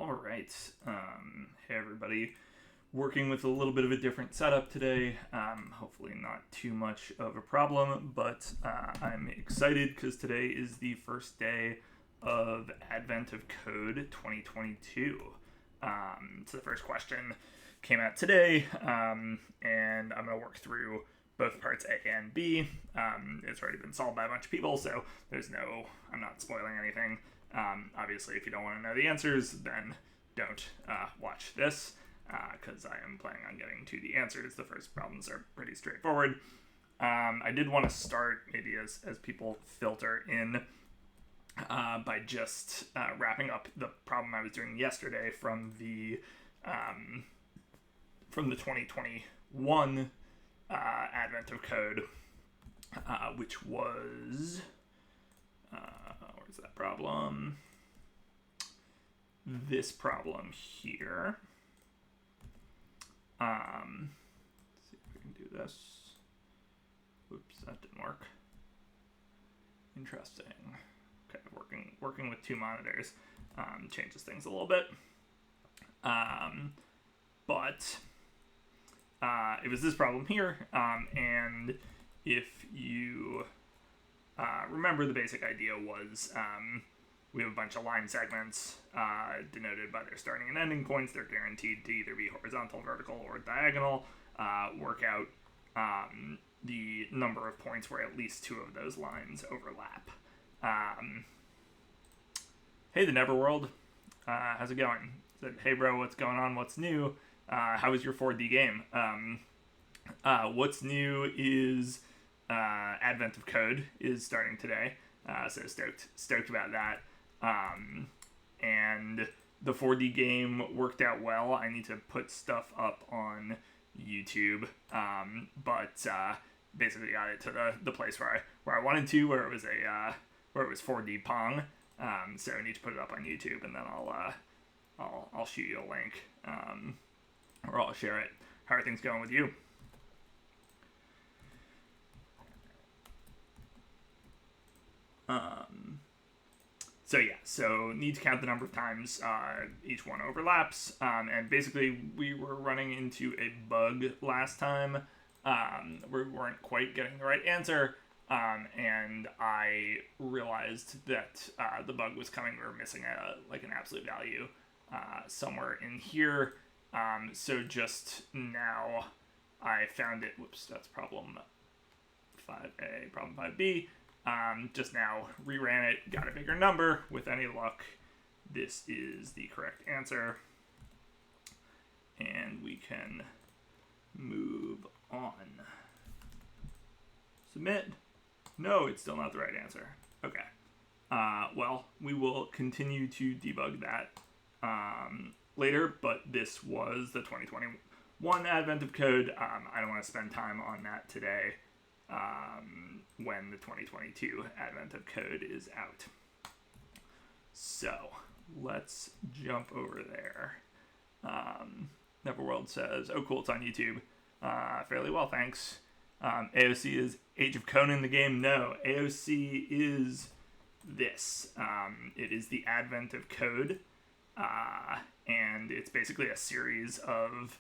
All right. Hey, everybody. Working with a little bit of a different setup today. Hopefully not too much of a problem, but I'm excited because today is the first day of Advent of Code 2022. So the first question came out today, and I'm going to work through both parts A and B. It's already been solved by a bunch of people, so I'm not spoiling anything. Obviously, if you don't want to know the answers, then don't watch this, because I am planning on getting to the answers. The first problems are pretty straightforward. I did want to start, maybe as people filter in, by just wrapping up the problem I was doing yesterday from the 2021 Advent of Code, which was... where's that problem? This problem here. Let's see if we can do this. Oops, that didn't work. Interesting. Okay, working with two monitors changes things a little bit. But it was this problem here, and if you remember, the basic idea was we have a bunch of line segments denoted by their starting and ending points. They're guaranteed to either be horizontal, vertical, or diagonal. Work out the number of points where at least two of those lines overlap. Hey, the Neverworld. How's it going? Said, hey, bro, what's going on? What's new? How was your 4D game? What's new is Advent of Code is starting today, so stoked about that. And the 4D game worked out well. I need to put stuff up on YouTube, but basically got it to the place where I wanted to, where it was 4D Pong. So I need to put it up on YouTube, and then I'll shoot you a link, or I'll share it. How are things going with you? So need to count the number of times each one overlaps, and basically we were running into a bug last time. We weren't quite getting the right answer, and I realized that the bug was coming. We were missing an absolute value somewhere in here. So just now I found it. Whoops, that's problem 5A, problem 5B. Just now reran it, got a bigger number. With any luck, this is the correct answer. And we can move on. Submit. No, it's still not the right answer. Okay. Well, we will continue to debug that later, but this was the 2021 Advent of Code. I don't want to spend time on that today. When the 2022 Advent of Code is out. So let's jump over there. Neverworld says, oh cool, it's on YouTube. Fairly well, thanks. AoC is Age of Conan the game? No, AoC is this. It is the Advent of Code, and it's basically a series of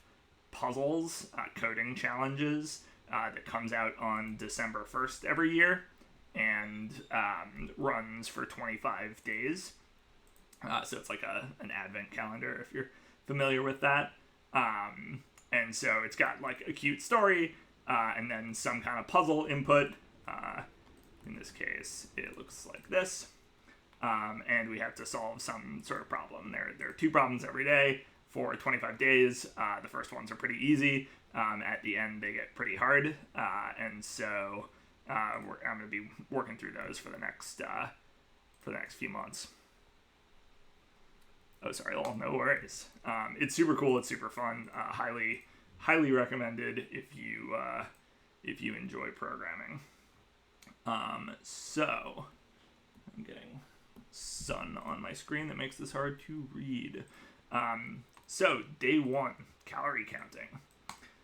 puzzles, coding challenges, that comes out on December 1st every year and runs for 25 days. So it's like an advent calendar, if you're familiar with that. And so it's got like a cute story and then some kind of puzzle input. In this case, it looks like this. And we have to solve some sort of problem. There are two problems every day for 25 days. The first ones are pretty easy. At the end, they get pretty hard, and so I'm going to be working through those for the next few months. Oh, sorry, well, no worries. It's super cool. It's super fun. Highly recommended if you enjoy programming. So I'm getting sun on my screen that makes this hard to read. So day 1, calorie counting.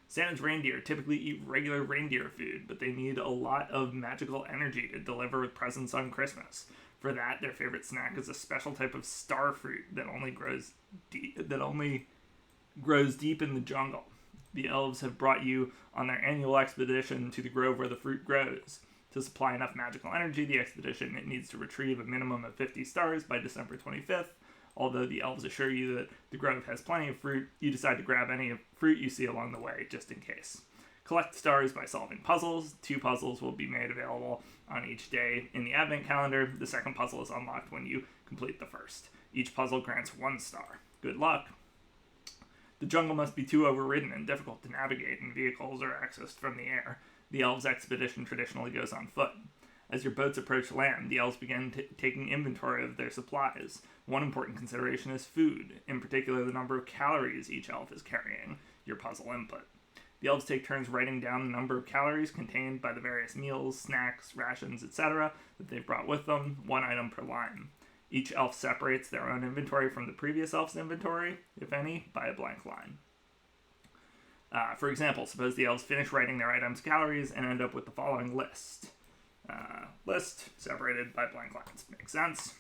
Santa's reindeer typically eat regular reindeer food, but they need a lot of magical energy to deliver presents on Christmas. For that, their favorite snack is a special type of star fruit that only grows deep in the jungle. The elves have brought you on their annual expedition to the grove where the fruit grows. To supply enough magical energy, the expedition needs to retrieve a minimum of 50 stars by December 25th. Although the elves assure you that the grove has plenty of fruit, you decide to grab any fruit you see along the way, just in case. Collect stars by solving puzzles. 2 puzzles will be made available on each day in the advent calendar. The second puzzle is unlocked when you complete the first. Each puzzle grants 1 star. Good luck. The jungle must be too overridden and difficult to navigate, and vehicles are accessed from the air. The elves' expedition traditionally goes on foot. As your boats approach land, the elves begin taking inventory of their supplies. One important consideration is food, in particular the number of calories each elf is carrying, your puzzle input. The elves take turns writing down the number of calories contained by the various meals, snacks, rations, etc. that they've brought with them, 1 item per line. Each elf separates their own inventory from the previous elf's inventory, if any, by a blank line. For example, suppose the elves finish writing their items' calories and end up with the following list. List separated by blank lines. Makes sense?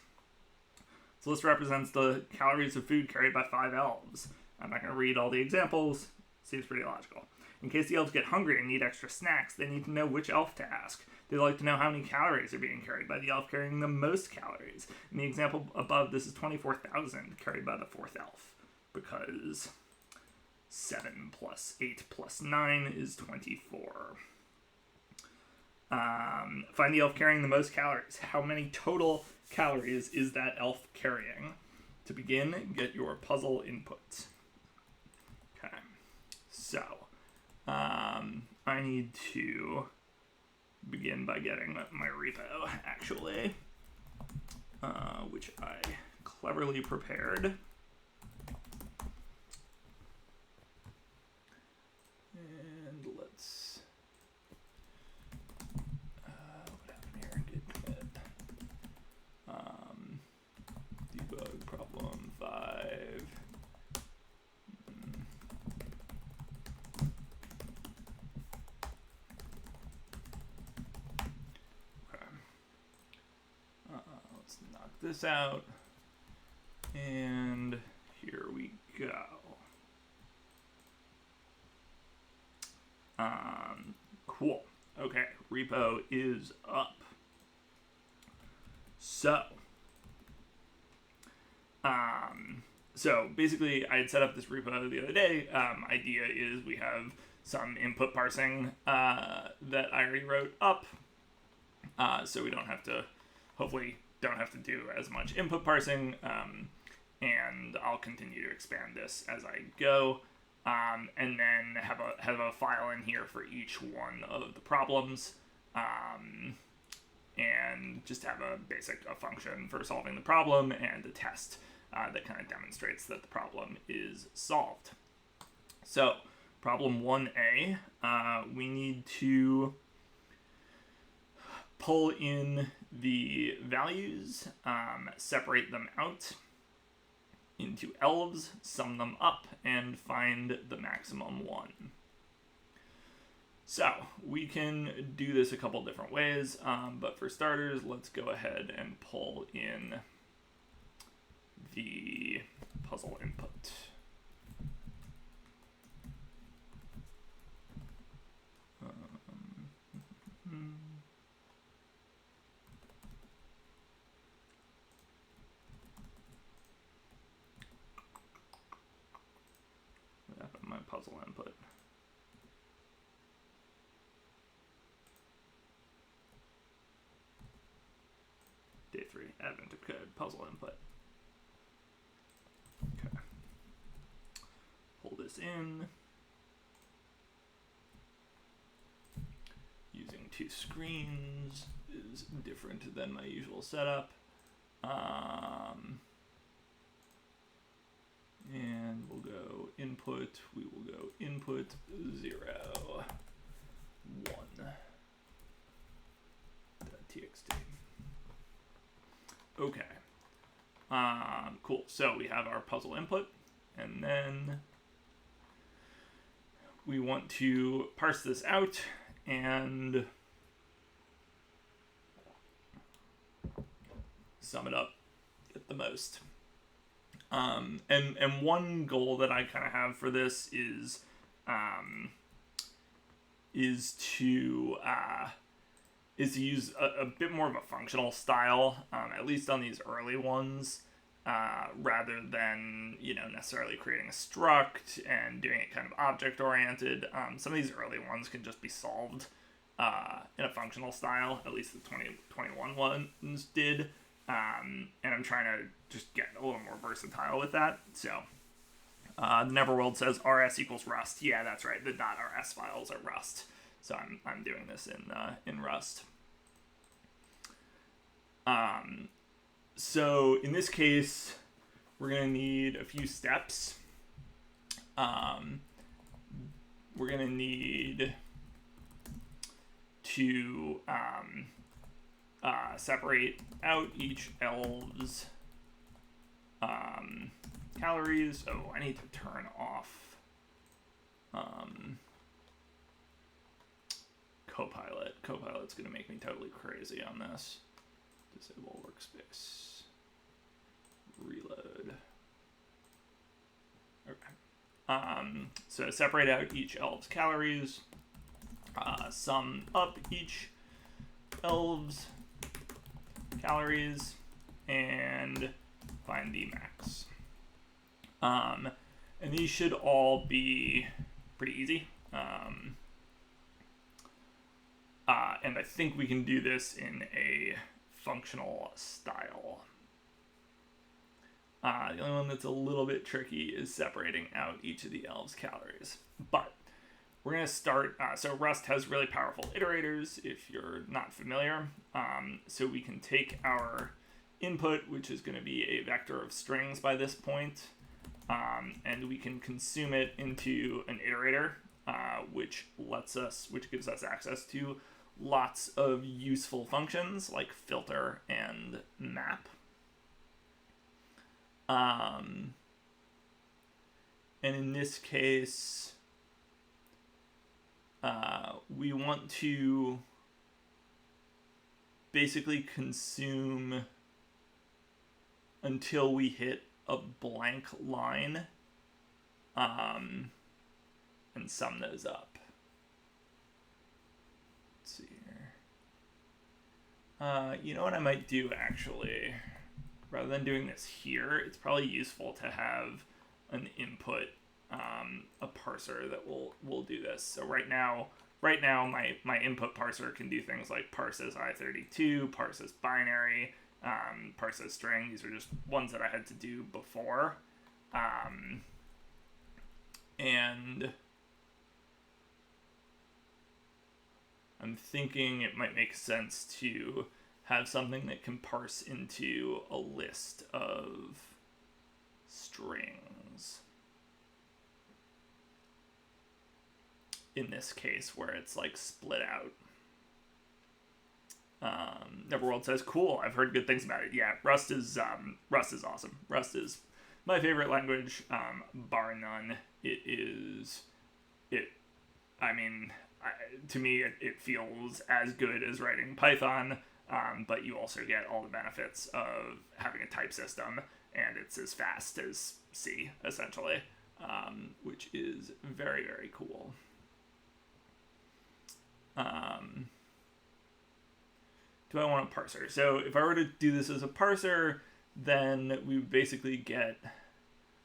So this represents the calories of food carried by 5 elves. I'm not going to read all the examples. Seems pretty logical. In case the elves get hungry and need extra snacks, they need to know which elf to ask. They'd like to know how many calories are being carried by the elf carrying the most calories. In the example above, this is 24,000 carried by the 4th elf, because 7 plus 8 plus 9 is 24. Find the elf carrying the most calories. How many total calories is that elf carrying? To begin, get your puzzle input. Okay, so I need to begin by getting my repo, actually, which I cleverly prepared. And let's, what happened here? Git commit. Debug problem 5. Okay. Let's knock this out. And here we go. Cool. Okay, repo is up. So basically, I had set up this repo the other day. Idea is we have some input parsing that I already wrote up, so we don't have to, hopefully, don't have to do as much input parsing, and I'll continue to expand this as I go. And then have a file in here for each one of the problems, and just have a function for solving the problem and a test that kind of demonstrates that the problem is solved. So, problem 1A, we need to pull in the values, separate them out into elves, sum them up, and find the maximum one. So, we can do this a couple different ways, but for starters, let's go ahead and pull in the puzzle input. What happened to my puzzle input? Day 3, Advent of Code, puzzle input. Okay. Pull this in. Using 2 screens is different than my usual setup. And we'll go input, we will go input 0, 1.txt. Okay. Cool. So we have our puzzle input, and then we want to parse this out and sum it up at the most. And one goal that I kind of have for this is to use a bit more of a functional style, at least on these early ones, rather than necessarily creating a struct and doing it kind of object oriented. Some of these early ones can just be solved in a functional style. At least the 2021 ones did. And I'm trying to just get a little more versatile with that. So, Neverworld says RS equals Rust. Yeah, that's right. The .rs files are Rust. So I'm doing this in Rust. So in this case, we're gonna need a few steps. We're gonna need to separate out each elf's calories. Oh, I need to turn off Copilot. Copilot's going to make me totally crazy on this. Disable workspace. Reload. Okay. So separate out each elf's calories. Sum up each elf's calories and find the max. And these should all be pretty easy. And I think we can do this in a functional style. The only one that's a little bit tricky is separating out each of the elves' calories. But we're going to start, so Rust has really powerful iterators if you're not familiar. So we can take our input, which is going to be a vector of strings by this point, and we can consume it into an iterator, which gives us access to lots of useful functions like filter and map. And in this case, we want to basically consume until we hit a blank line, and sum those up. Let's see here. You know what I might do, actually? Rather than doing this here, it's probably useful to have an input, a parser that will do this. So right now my input parser can do things like parses I32, parses binary, parses string. These are just ones that I had to do before. And I'm thinking it might make sense to have something that can parse into a list of strings. In this case, where it's like split out. Neverworld says, "Cool. I've heard good things about it." Yeah, Rust is awesome. Rust is my favorite language, bar none. To me, it feels as good as writing Python. But you also get all the benefits of having a type system, and it's as fast as C, essentially, which is very, very cool. Do I want a parser? So if I were to do this as a parser, then we would basically get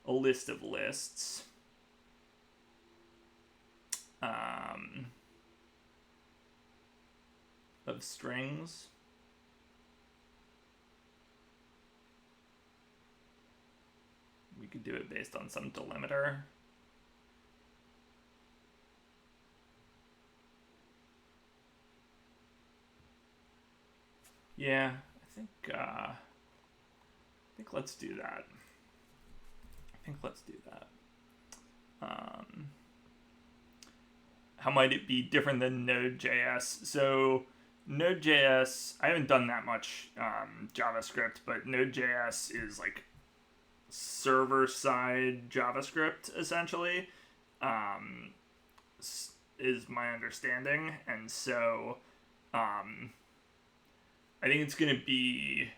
a list of lists. Of strings. We could do it based on some delimiter. Yeah, I think let's do that. How might it be different than Node.js? So Node.js, I haven't done that much JavaScript, but Node.js is like server-side JavaScript, essentially, is my understanding. And so I think it's going to be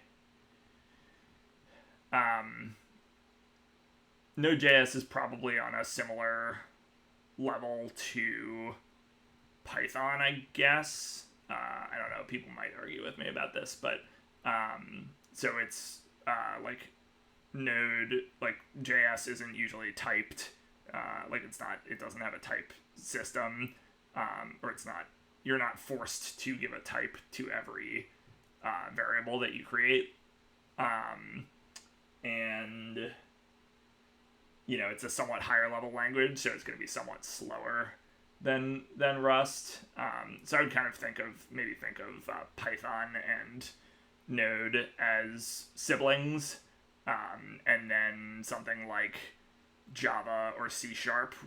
um, Node.js is probably on a similar level to Python, I guess. I don't know. People might argue with me about this, but so it's like Node, like JS isn't usually typed. Like it's not. It doesn't have a type system, or it's not. You're not forced to give a type to every variable that you create, and it's a somewhat higher level language, so it's going to be somewhat slower than Rust. So I would kind of think of Python and Node as siblings, and then something like Java or C#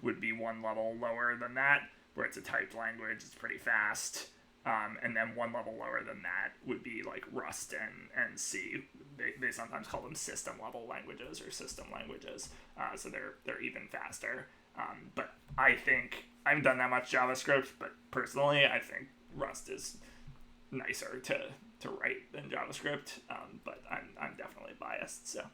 would be one level lower than that, where it's a typed language, it's pretty fast. And then one level lower than that would be like Rust and C. They sometimes call them system level languages or system languages. So they're even faster. But I think I haven't done that much JavaScript, but personally I think Rust is nicer to write than JavaScript. But I'm definitely biased. So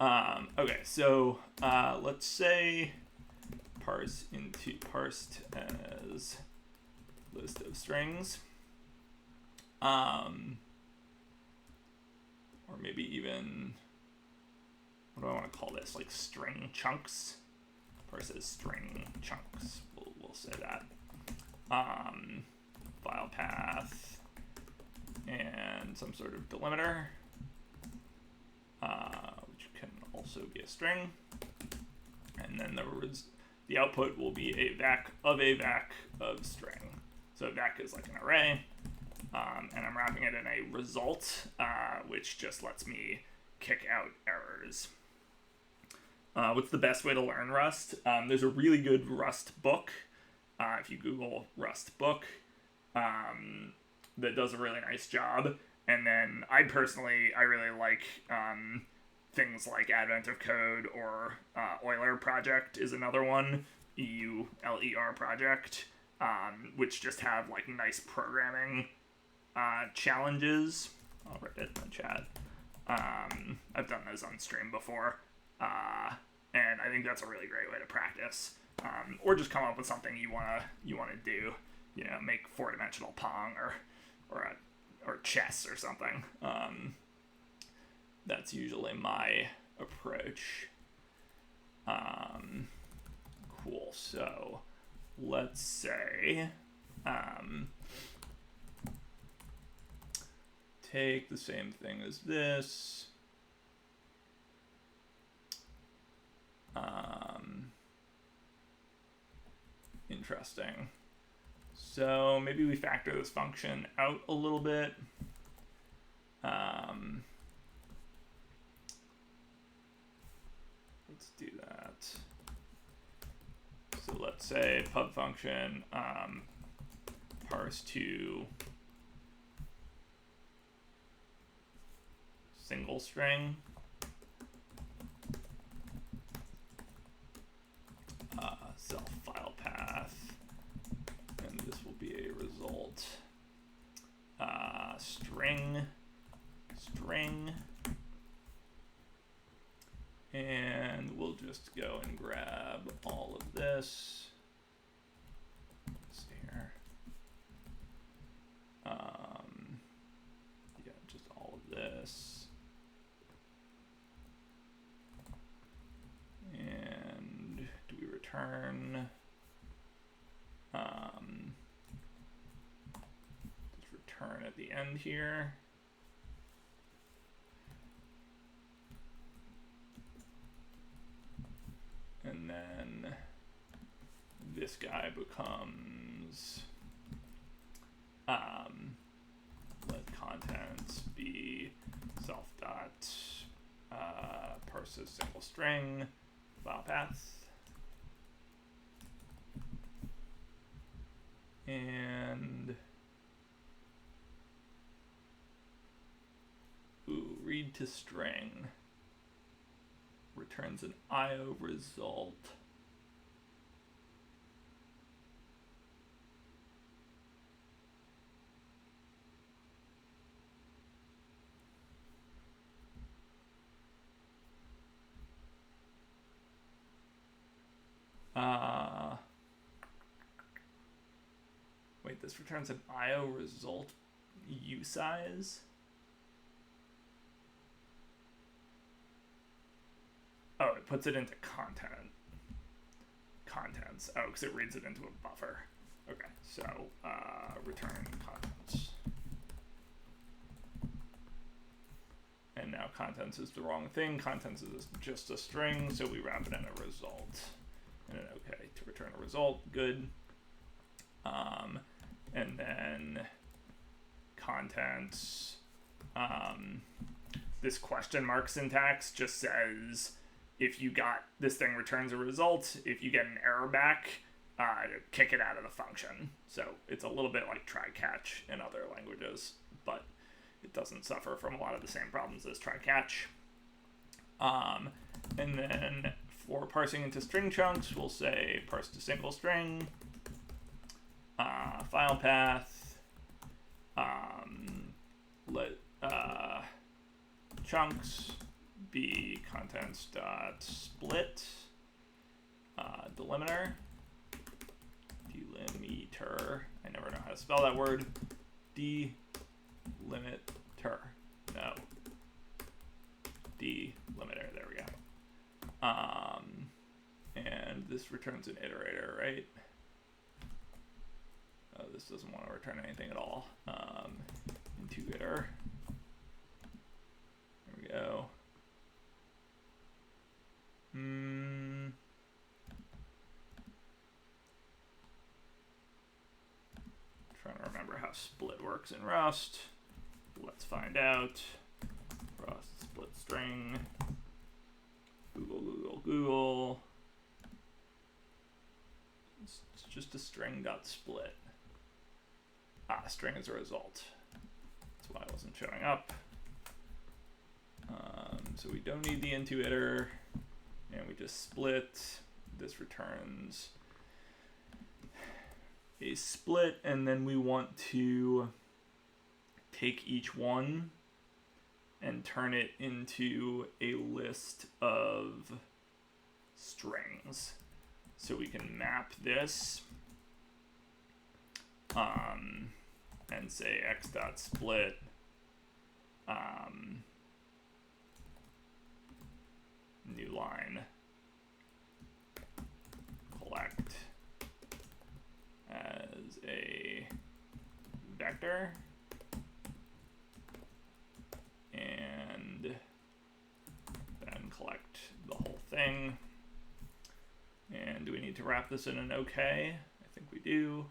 okay, so let's say parsed as list of strings, or maybe even, what do I want to call this, like string chunks, parse as string chunks, we'll say that, file path, and some sort of delimiter, which can also be a string, and then the output will be a vac of string. So vac is like an array, and I'm wrapping it in a result, which just lets me kick out errors. What's the best way to learn Rust? There's a really good Rust book, if you Google Rust book, that does a really nice job. And then I really like things like Advent of Code or Euler Project is another one, EULER project. Which just have like nice programming challenges. I'll write it in the chat. I've done those on stream before, and I think that's a really great way to practice, or just come up with something you wanna do. Make 4-dimensional Pong or chess or something. That's usually my approach. Cool. So let's say take the same thing as this. Interesting. So maybe we factor this function out a little bit. Let's do that. So let's say pub function parse to single string, self file path, and this will be a result, string, and we'll just go and grab all of this. Let's see here. Yeah, just all of this. And do we return? Just return at the end here. And then this guy becomes let contents be self dot parses single string file path, and read to string returns an IO result. Wait, this returns an IO result usize? Oh, it puts it into contents. Oh, because it reads it into a buffer. Okay, so return contents. And now contents is the wrong thing. Contents is just a string, so we wrap it in a result. And an okay to return a result. Good. And then contents. This question mark syntax just says if you got this thing returns a result. If you get an error back, kick it out of the function. So it's a little bit like try catch in other languages, but it doesn't suffer from a lot of the same problems as try catch. And then for parsing into string chunks, we'll say parse to single string, file path, let chunks be contents dot split, delimiter, I never know how to spell that word, delimiter, no, delimiter, there we go. And this returns an iterator, right? Oh, this doesn't want to return anything at all. Into iter. There we go. Trying to remember how split works in Rust. Let's find out. Rust split string. Google. It's just a string dot split. String is a result. That's why it wasn't showing up. So we don't need the into iter, and we just split. This returns a split, and then we want to take each one and turn it into a list of strings. So we can map this and say x.split new line collect as a vector and then collect the whole thing. And do we need to wrap this in an okay? I think we do.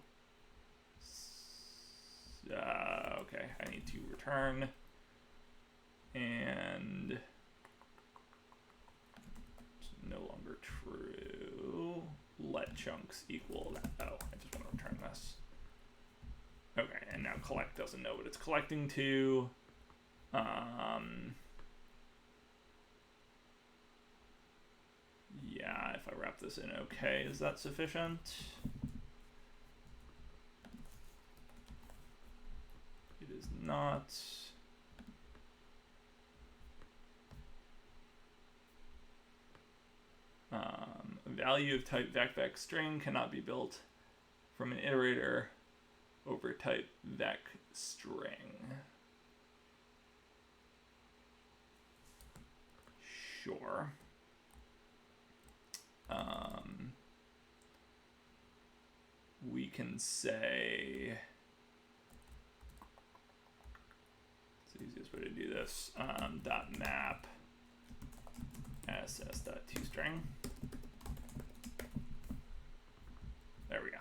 Okay, I need to return and it's no longer true. Let chunks equal that. Oh, I just want to return this. Okay, and now collect doesn't know what it's collecting to. Yeah, if I wrap this in okay, is that sufficient? It is not. Value of type vec string cannot be built from an iterator over type vec string. Sure. We can say, it's the easiest way to do this, dot map ss.toString. There we go.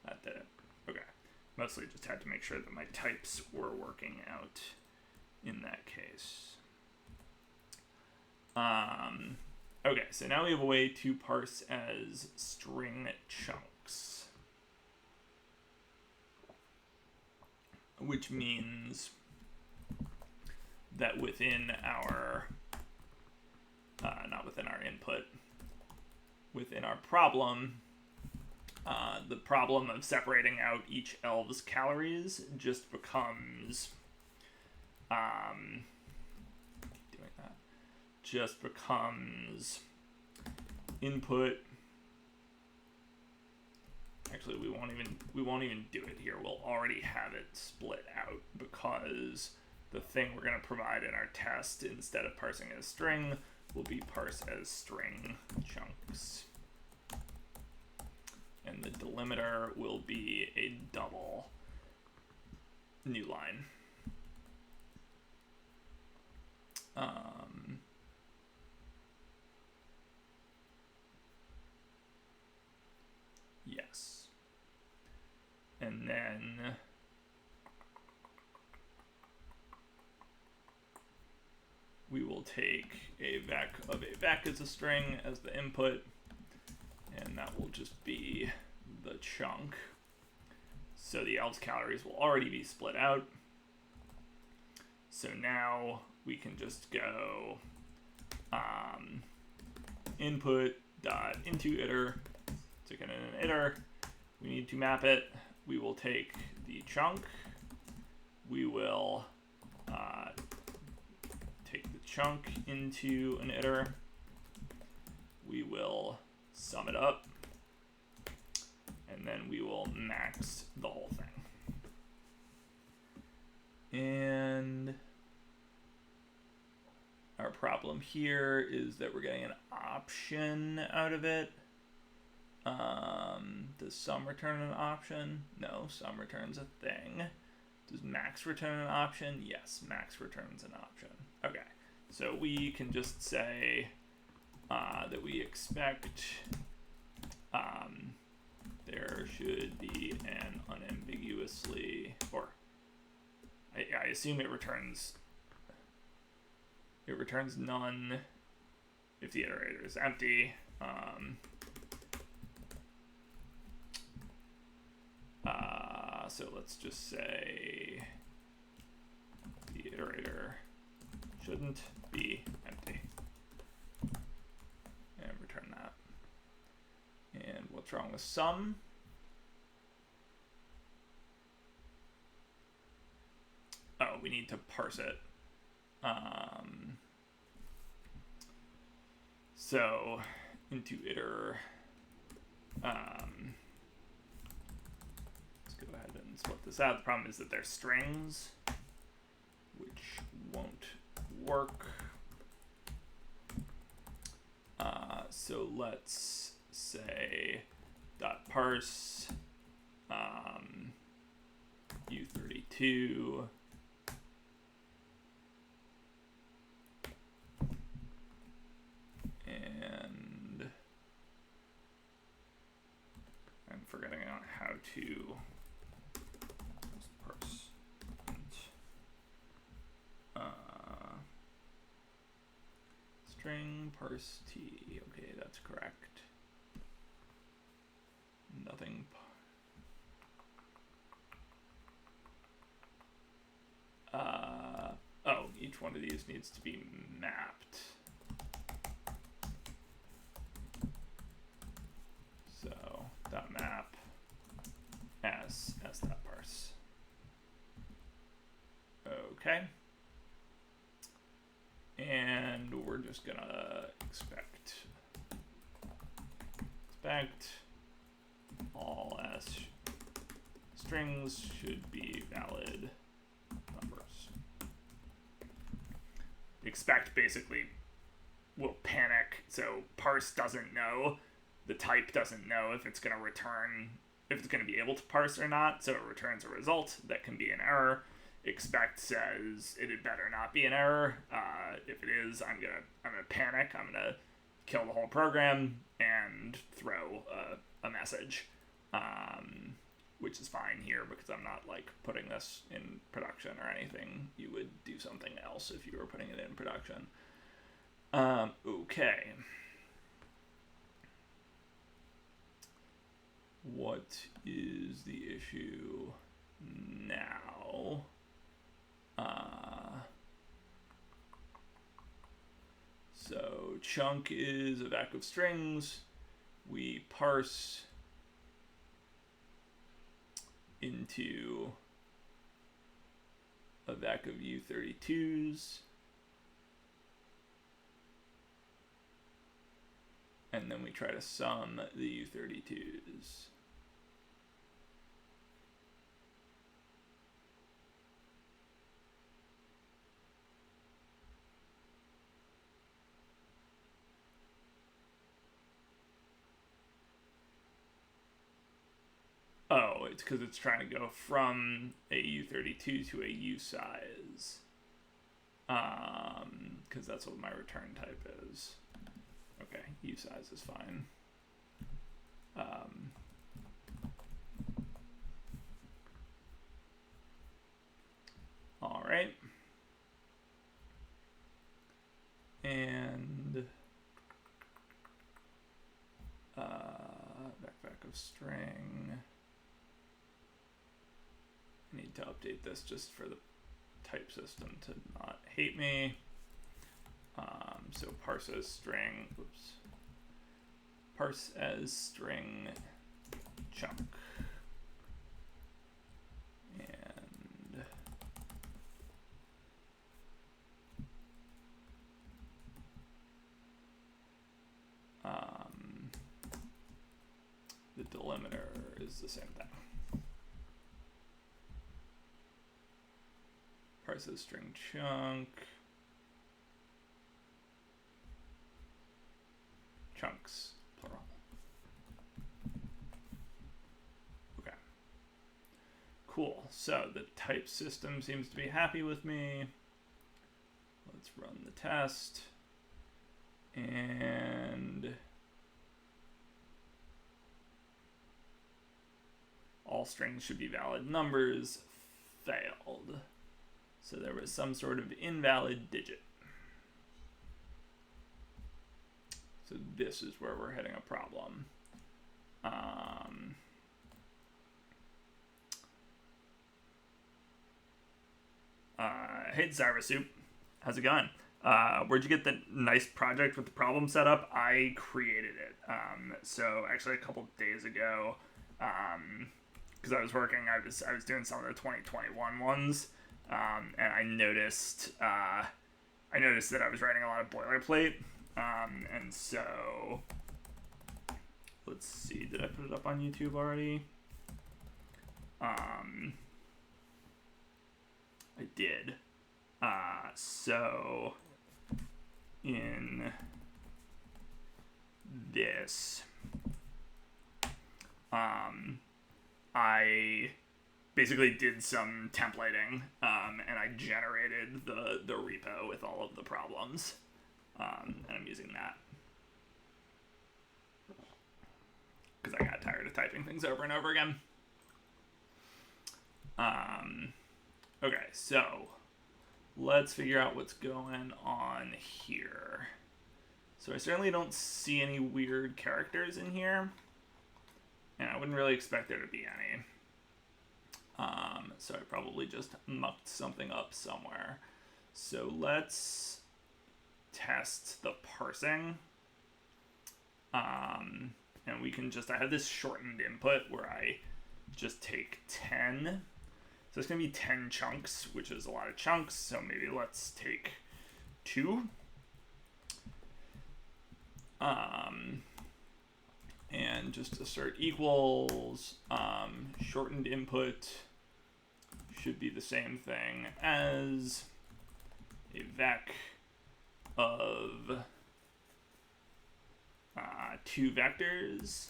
That did it. Okay. Mostly just had to make sure that my types were working out in that case. Okay, so now we have a way to parse as string chunks, which means that within our, not within our input, within our problem, the problem of separating out each elf's calories just becomes, input Actually, we won't even do it here. We'll already have it split out because the thing we're going to provide in our test, instead of parsing as string, will be parse as string chunks. And the delimiter will be a double new line. Yes. And then we will take a vec of a vec as a string as the input, and that will just be the chunk. So the else calories will already be split out. So now we can just go input dot into iter, stick it in an iter. We need to map it. We will take the chunk. We will take the chunk into an iter. We will sum it up, and then we will max the whole thing. And our problem here is that we're getting an option out of it. Does sum return an option? No, sum returns a thing. Does max return an option? Yes, max returns an option. Okay, so we can just say that we expect there should be an unambiguously, or I assume it returns none if the iterator is empty. So let's just say the iterator shouldn't be empty, and return that. And what's wrong with sum? Oh, we need to parse it. So into iter, let's go ahead and split this out. The problem is that they're strings, which won't work. So let's say dot parse u32 and I'm forgetting out how to parse string parse t. Okay, that's correct. Nothing. Oh, each one of these needs to be mapped. So dot map as that parse. Okay. And we're just gonna expect all s strings should be valid numbers. Expect basically will panic, so parse doesn't know, the type doesn't know if it's going to return, if it's going to be able to parse or not, so it returns a result that can be an error. Expect says it had better not be an error. If it is, I'm gonna panic. I'm gonna kill the whole program and throw a message, which is fine here because I'm not like putting this in production or anything. You would do something else if you were putting it in production. Okay. What is the issue now? So chunk is a vec of strings. We parse into a vec of u32s. And then we try to sum the u32s. Oh, it's because it's trying to go from a U32 to a U size. Because that's what my return type is. Okay, U size is fine. All right. And backpack of string. I need to update this just for the type system to not hate me. So parse as string, oops. Parse as string chunk. And the delimiter is the same thing. Parse as string chunk. Chunks, plural. Okay. Cool. So the type system seems to be happy with me. Let's run the test. And all strings should be valid numbers. Failed. So there was some sort of invalid digit. So this is where we're hitting a problem. Hey, Zyra Soup. How's it going? Where'd you get the nice project with the problem set up? I created it. So actually a couple days ago, because I was working, I was doing some of the 2021 ones, and I noticed that I was writing a lot of boilerplate, and so let's see, did I put it up on YouTube already? I did. So in this, I basically did some templating, and I generated the repo with all of the problems, and I'm using that because I got tired of typing things over and over again. Okay, so let's figure out what's going on here. So I certainly don't see any weird characters in here, and I wouldn't really expect there to be any. So I probably just mucked something up somewhere. So let's test the parsing. And we can just, I have this shortened input where I just take 10. So it's going to be 10 chunks, which is a lot of chunks. So maybe let's take 2. And just assert equals, shortened input should be the same thing as a vec of 2 vectors.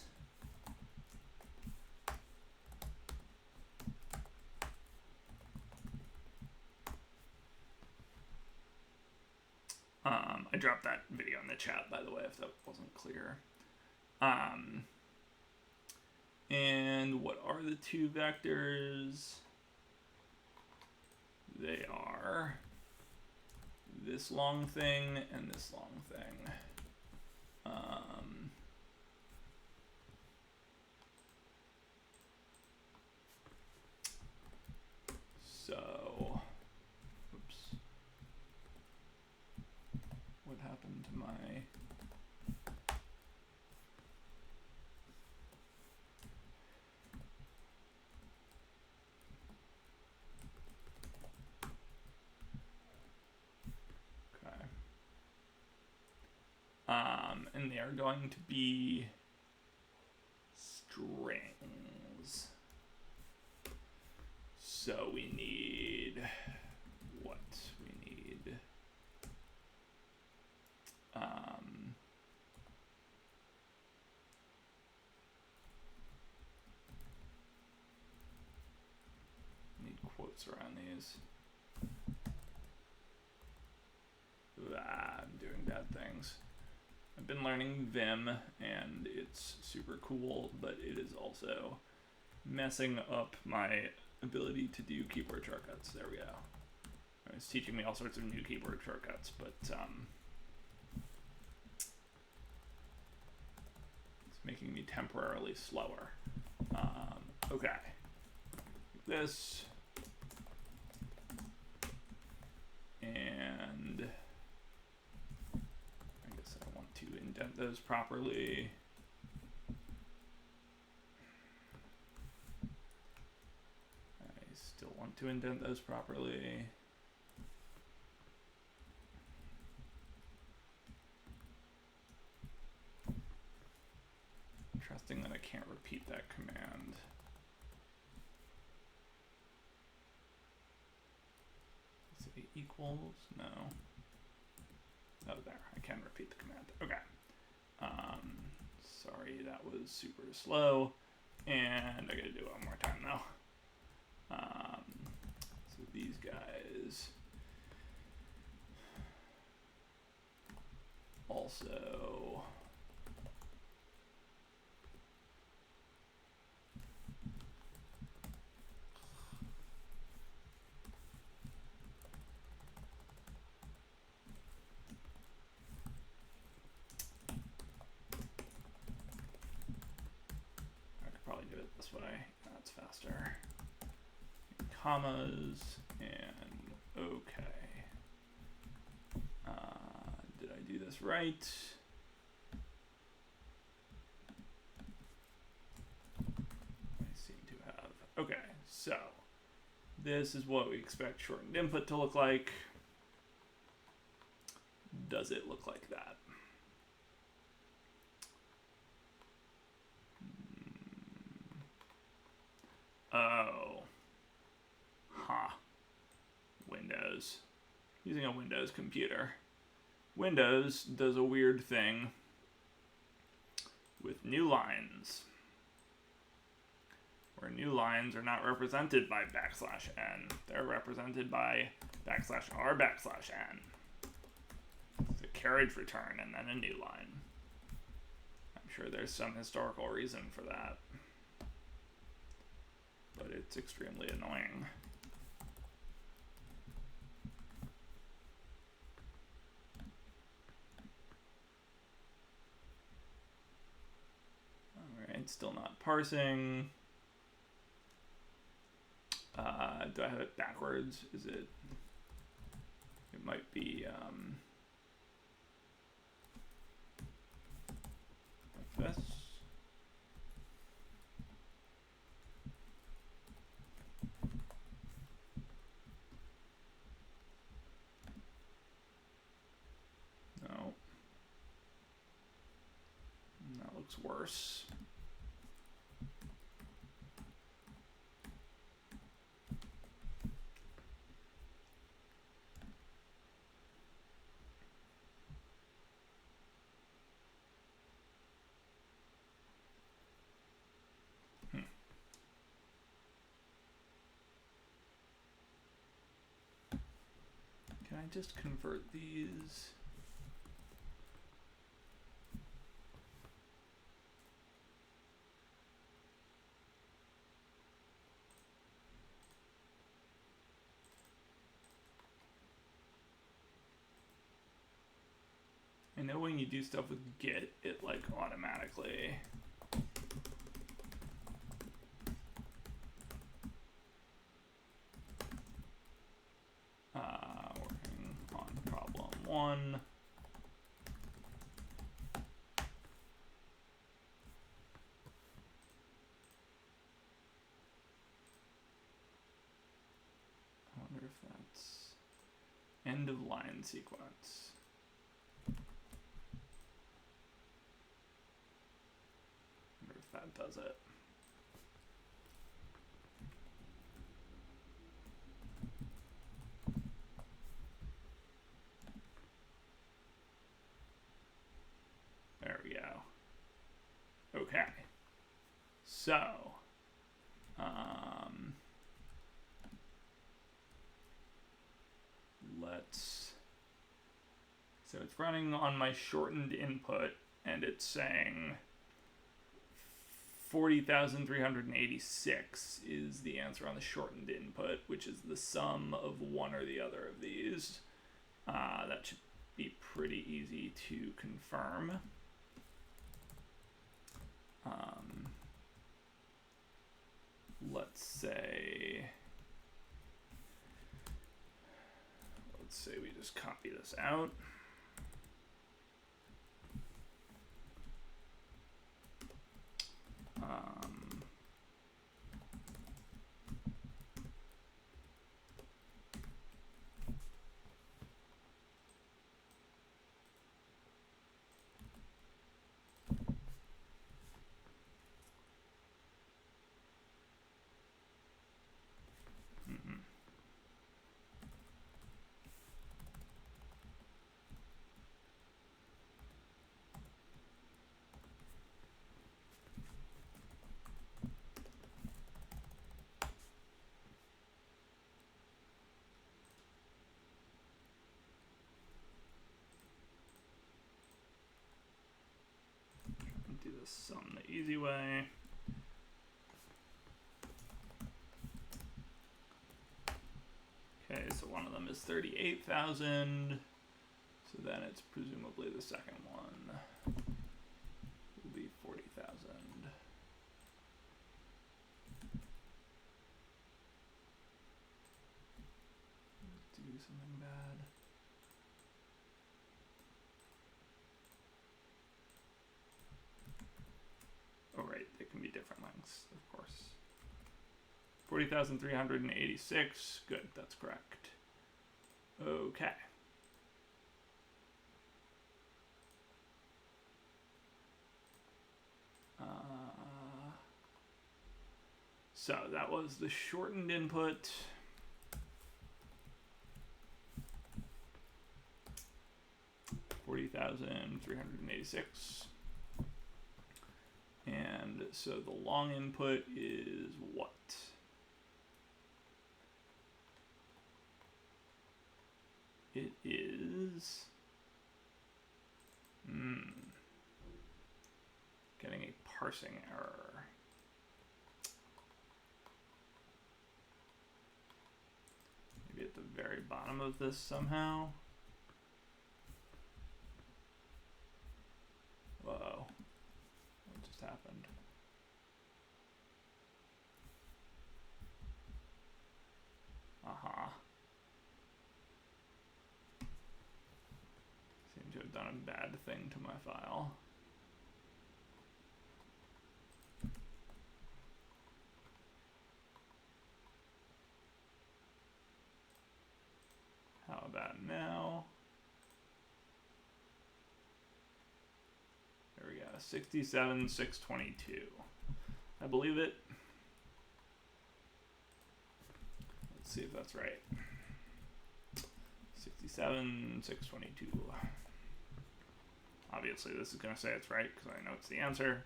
I dropped that video in the chat, by the way, if that wasn't clear. And what are the 2 vectors? They are this long thing and this long thing. So, oops. What happened to my... and they are going to be strings. So we need what? We need quotes around these. I'm doing bad things. I've been learning Vim, and it's super cool, but it is also messing up my ability to do keyboard shortcuts. There we go. It's teaching me all sorts of new keyboard shortcuts, but it's making me temporarily slower. Okay. This. And I guess I want to indent those properly. I still want to indent those properly. Trusting that I can't repeat that command. Is it equals? No. Oh, there. I can repeat the command. Okay. Sorry, that was super slow. And I gotta do it one more time, though. So these guys also... probably do it this way. That's faster. Commas and okay. Did I do this right? I seem to have. Okay, so this is what we expect shortened input to look like. Does it look like that? Oh. Huh. Windows. Using a Windows computer. Windows does a weird thing with new lines, where new lines are not represented by \n. They're represented by \r\n. It's a carriage return and then a new line. I'm sure there's some historical reason for that, but it's extremely annoying. Alright, still not parsing. Do I have it backwards? Is it? It might be like this. No. That looks worse. Can I just convert these? I know when you do stuff with Git, it like automatically working on problem 1. I wonder if that's end of line sequence. I wonder if that does it. There we go. Okay. So, it's running on my shortened input, and it's saying 40,386 is the answer on the shortened input, which is the sum of one or the other of these. That should be pretty easy to confirm. Let's say we just copy this out. Do this sum the easy way. Okay, so one of them is 38,000. So then it's presumably the second one will be 40,000. Do something bad. Oh, right, they can be different lengths, of course. 40,386. Good, that's correct. Okay. So that was the shortened input. $40,386. And so the long input is what? It is getting a parsing error. Maybe at the very bottom of this somehow. Whoa. What just happened? Seem to have done a bad thing to my file. How about now? There we go, 67,622. I believe it. Let's see if that's right. 67,622. Obviously this is going to say it's right because I know it's the answer.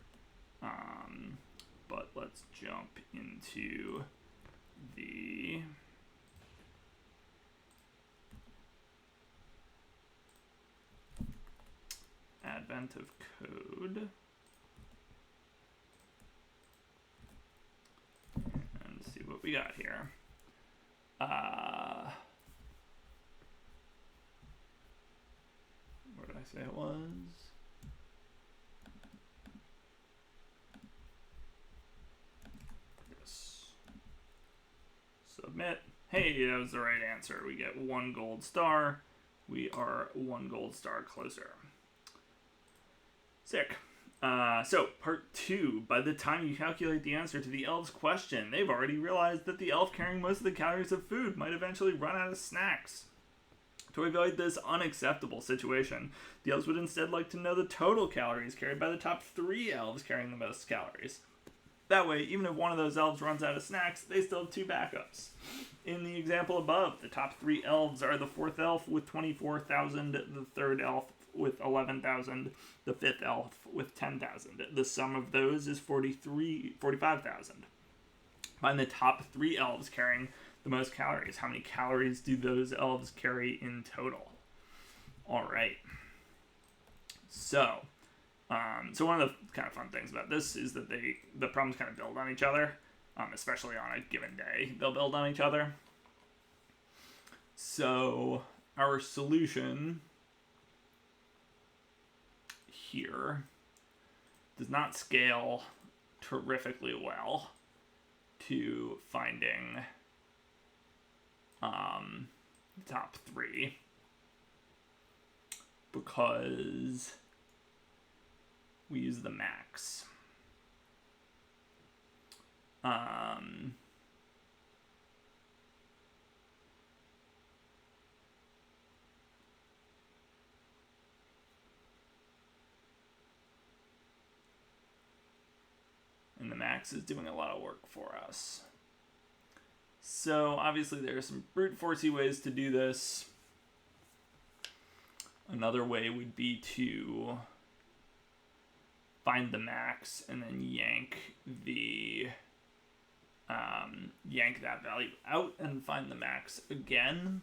But let's jump into the advent of code and see what we got here. Where did I say it was? Yes. Submit. Hey, that was the right answer. We get 1 gold star. We are 1 gold star closer. Sick. So, part 2. By the time you calculate the answer to the elf's question, they've already realized that the elf carrying most of the calories of food might eventually run out of snacks. To avoid this unacceptable situation, the elves would instead like to know the total calories carried by the top 3 elves carrying the most calories. That way, even if one of those elves runs out of snacks, they still have 2 backups. In the example above, the top 3 elves are the 4th elf with 24,000, the 3rd elf with 11,000, the 5th elf with 10,000. The sum of those is 45,000. Find the top 3 elves carrying the most calories. How many calories do those elves carry in total? All right. So, so one of the kind of fun things about this is that the problems kind of build on each other, especially on a given day. They'll build on each other. So our solution here does not scale terrifically well to finding the top 3 because we use the max. And the max is doing a lot of work for us. So obviously there are some brute forcey ways to do this. Another way would be to find the max and then yank that value out and find the max again.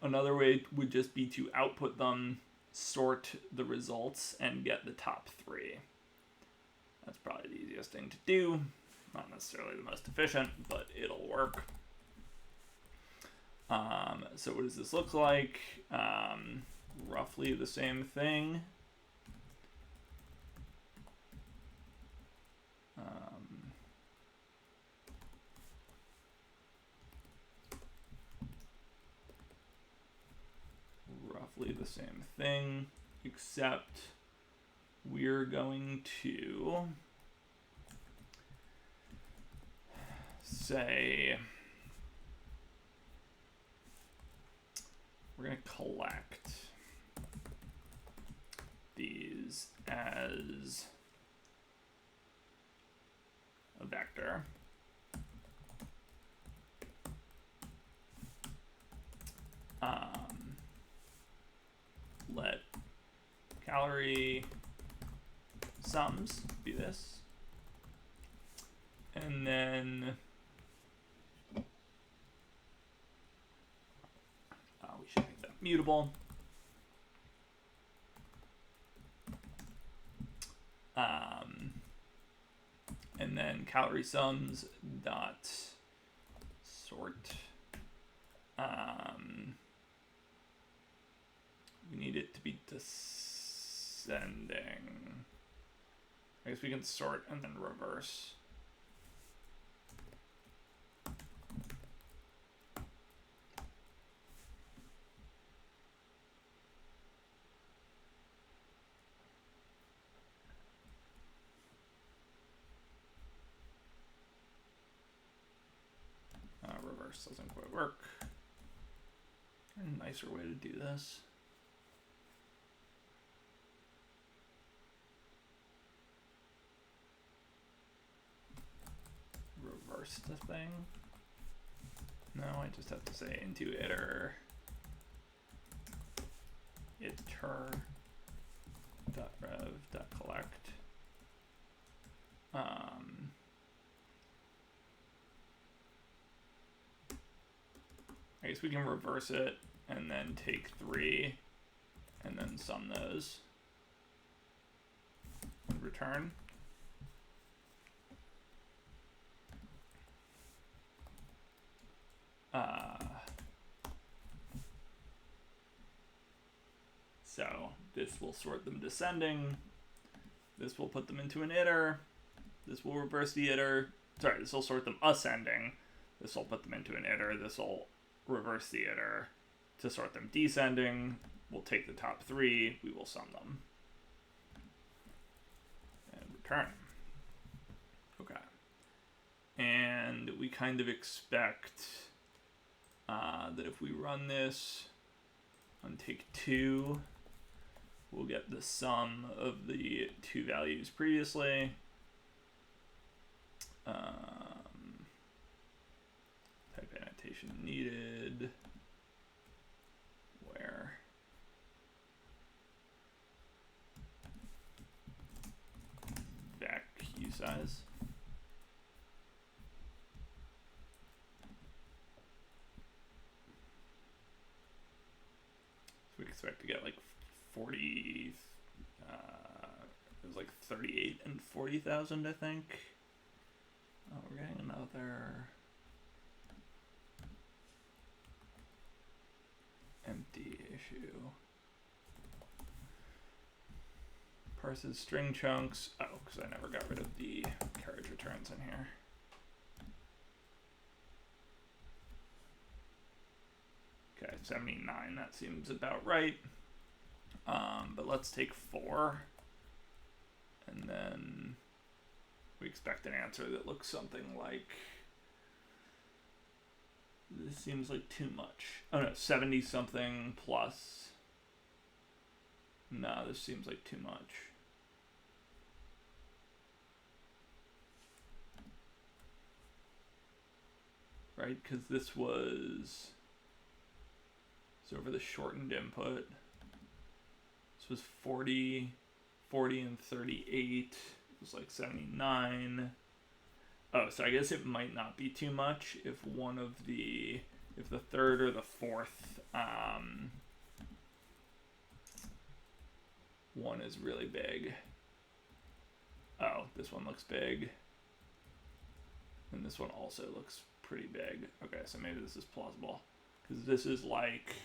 Another way would just be to output them, sort the results, and get the top 3. That's probably the easiest thing to do. Not necessarily the most efficient, but it'll work. So what does this look like? Roughly the same thing. Roughly the same thing, except we're going to say we're going to collect these as a vector. Let calorie sums be this. And then we should make that mutable. And then calorie sums dot sort. We need it to be descending. I guess we can sort and then reverse. Reverse doesn't quite work. A nicer way to do this. Reverse the thing. No, I just have to say into iter dot rev dot collect. I guess we can reverse it and then take 3 and then sum those and return. So this will sort them descending. This will put them into an iter. This will reverse the iter. Sorry, this will sort them ascending. This will put them into an iter. This will reverse the iter to sort them descending. We'll take the top 3. We will sum them. And return. Okay. And we kind of expect that if we run this on take 2, we'll get the sum of the 2 values previously. Type annotation needed. Where? Vec usize. expect to get like 40. It was like 38 and 40,000, I think. Oh, we're getting another empty issue. Parses string chunks. Oh, because I never got rid of the carriage returns in here. Okay, 79, that seems about right. But let's take 4. And then we expect an answer that looks something like, this seems like too much. Oh no, 70 something plus. No, this seems like too much. Right, because this was, so over the shortened input, this was 40, 40 and 38, it was like 79. Oh, so I guess it might not be too much if one of the, if the third or the fourth one is really big. Oh, this one looks big. And this one also looks pretty big. Okay, so maybe this is plausible. Because this is like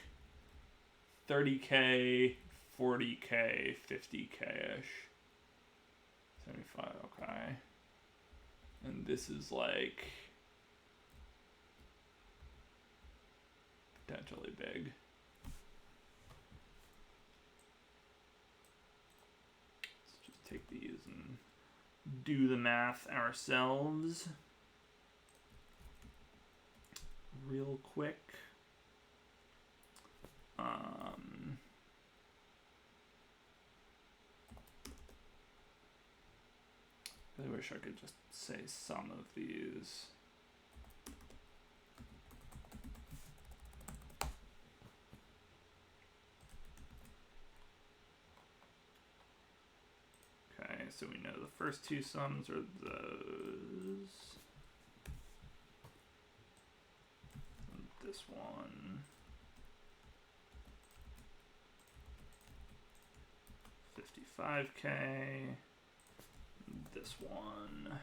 30K, 40K, 50K-ish. 75, okay. And this is like potentially big. Let's just take these and do the math ourselves real quick. I wish I could just say some of these. Okay, so we know the first two sums are those. And this one. 55K. This one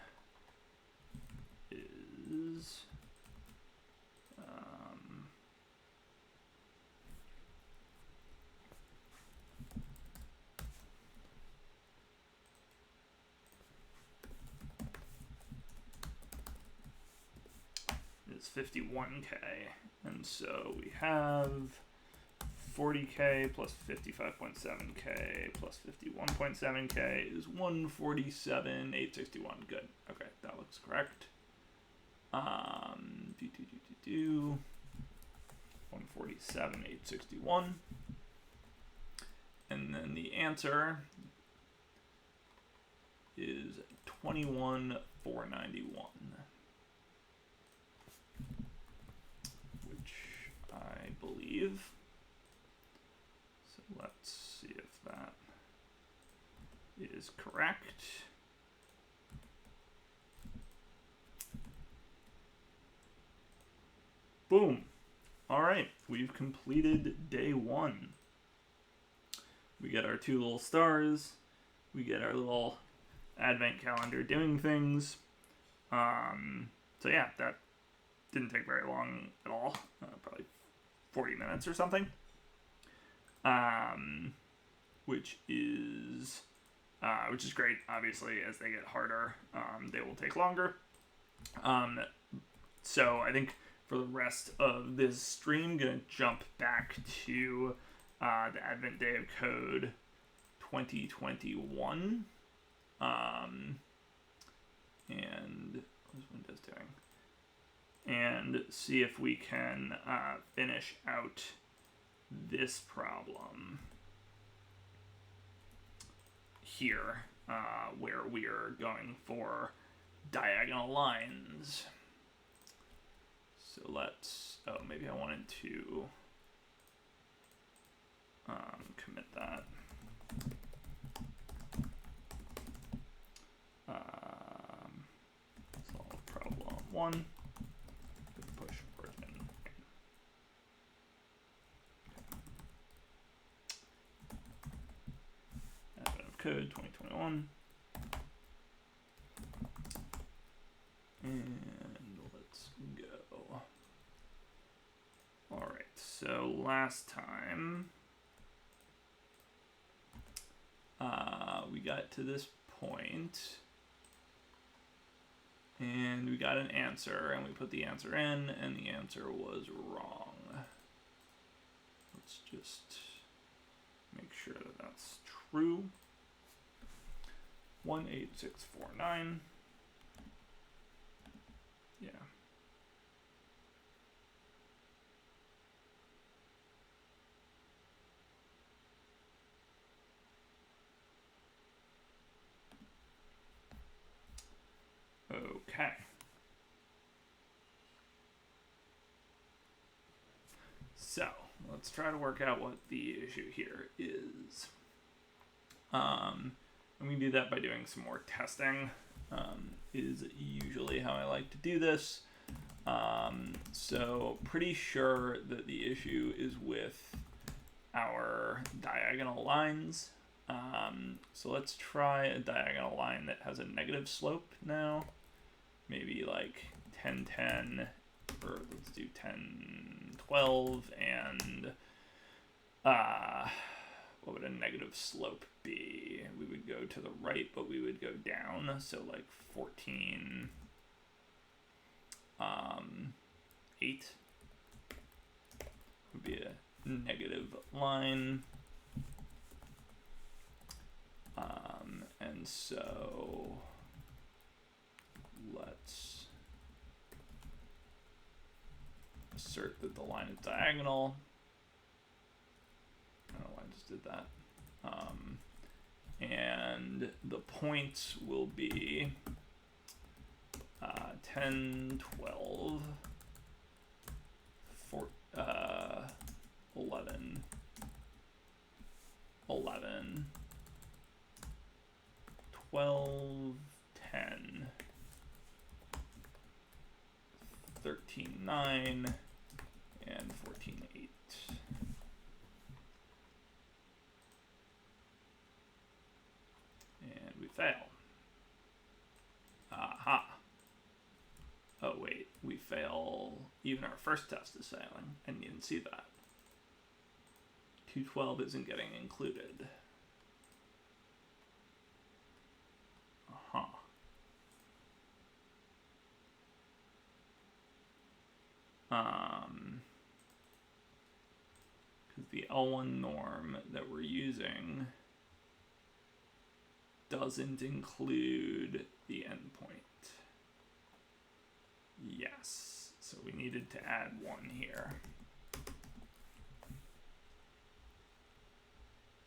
is is 51K, and so we have 40K plus 55.7K plus 51.7K is 147,861. Good. Okay, that looks correct. 147,861. And then the answer is 21,491. Which I believe. Let's see if that is correct. Boom. All right, we've completed day 1. We get our 2 little stars. We get our little advent calendar doing things. So yeah, that didn't take very long at all. Probably 40 minutes or something. Which is great. Obviously, as they get harder, they will take longer. So I think for the rest of this stream, I'm gonna jump back to the Advent Day of Code 2021, and what's Windows doing? And see if we can finish out this problem here, where we are going for diagonal lines. So let's, oh, maybe I wanted to commit that. Solve problem 1. Push origin. code 2021. And let's go. All right, so last time we got to this point and we got an answer and we put the answer in and the answer was wrong. Let's just make sure that that's true. 18649. Yeah. Okay. So let's try to work out what the issue here is. And we do that by doing some more testing. Is usually how I like to do this. So pretty sure that the issue is with our diagonal lines. So let's try a diagonal line that has a negative slope now. Maybe like 10, 10, or let's do 10, 12, and what would a negative slope be? We would go to the right, but we would go down. So like 14, 8 would be a negative line. And so let's assert that the line is diagonal. I don't know why I just did that. And the points will be 10, 12, 11, 11, 12, 10, 13, 9, and 14, 8. And we fail. Aha. Oh wait, we fail. Even our first test is failing, and you didn't see that. 212 isn't getting included. Because the L1 norm that we're using doesn't include the endpoint. Yes, so we needed to add 1 here.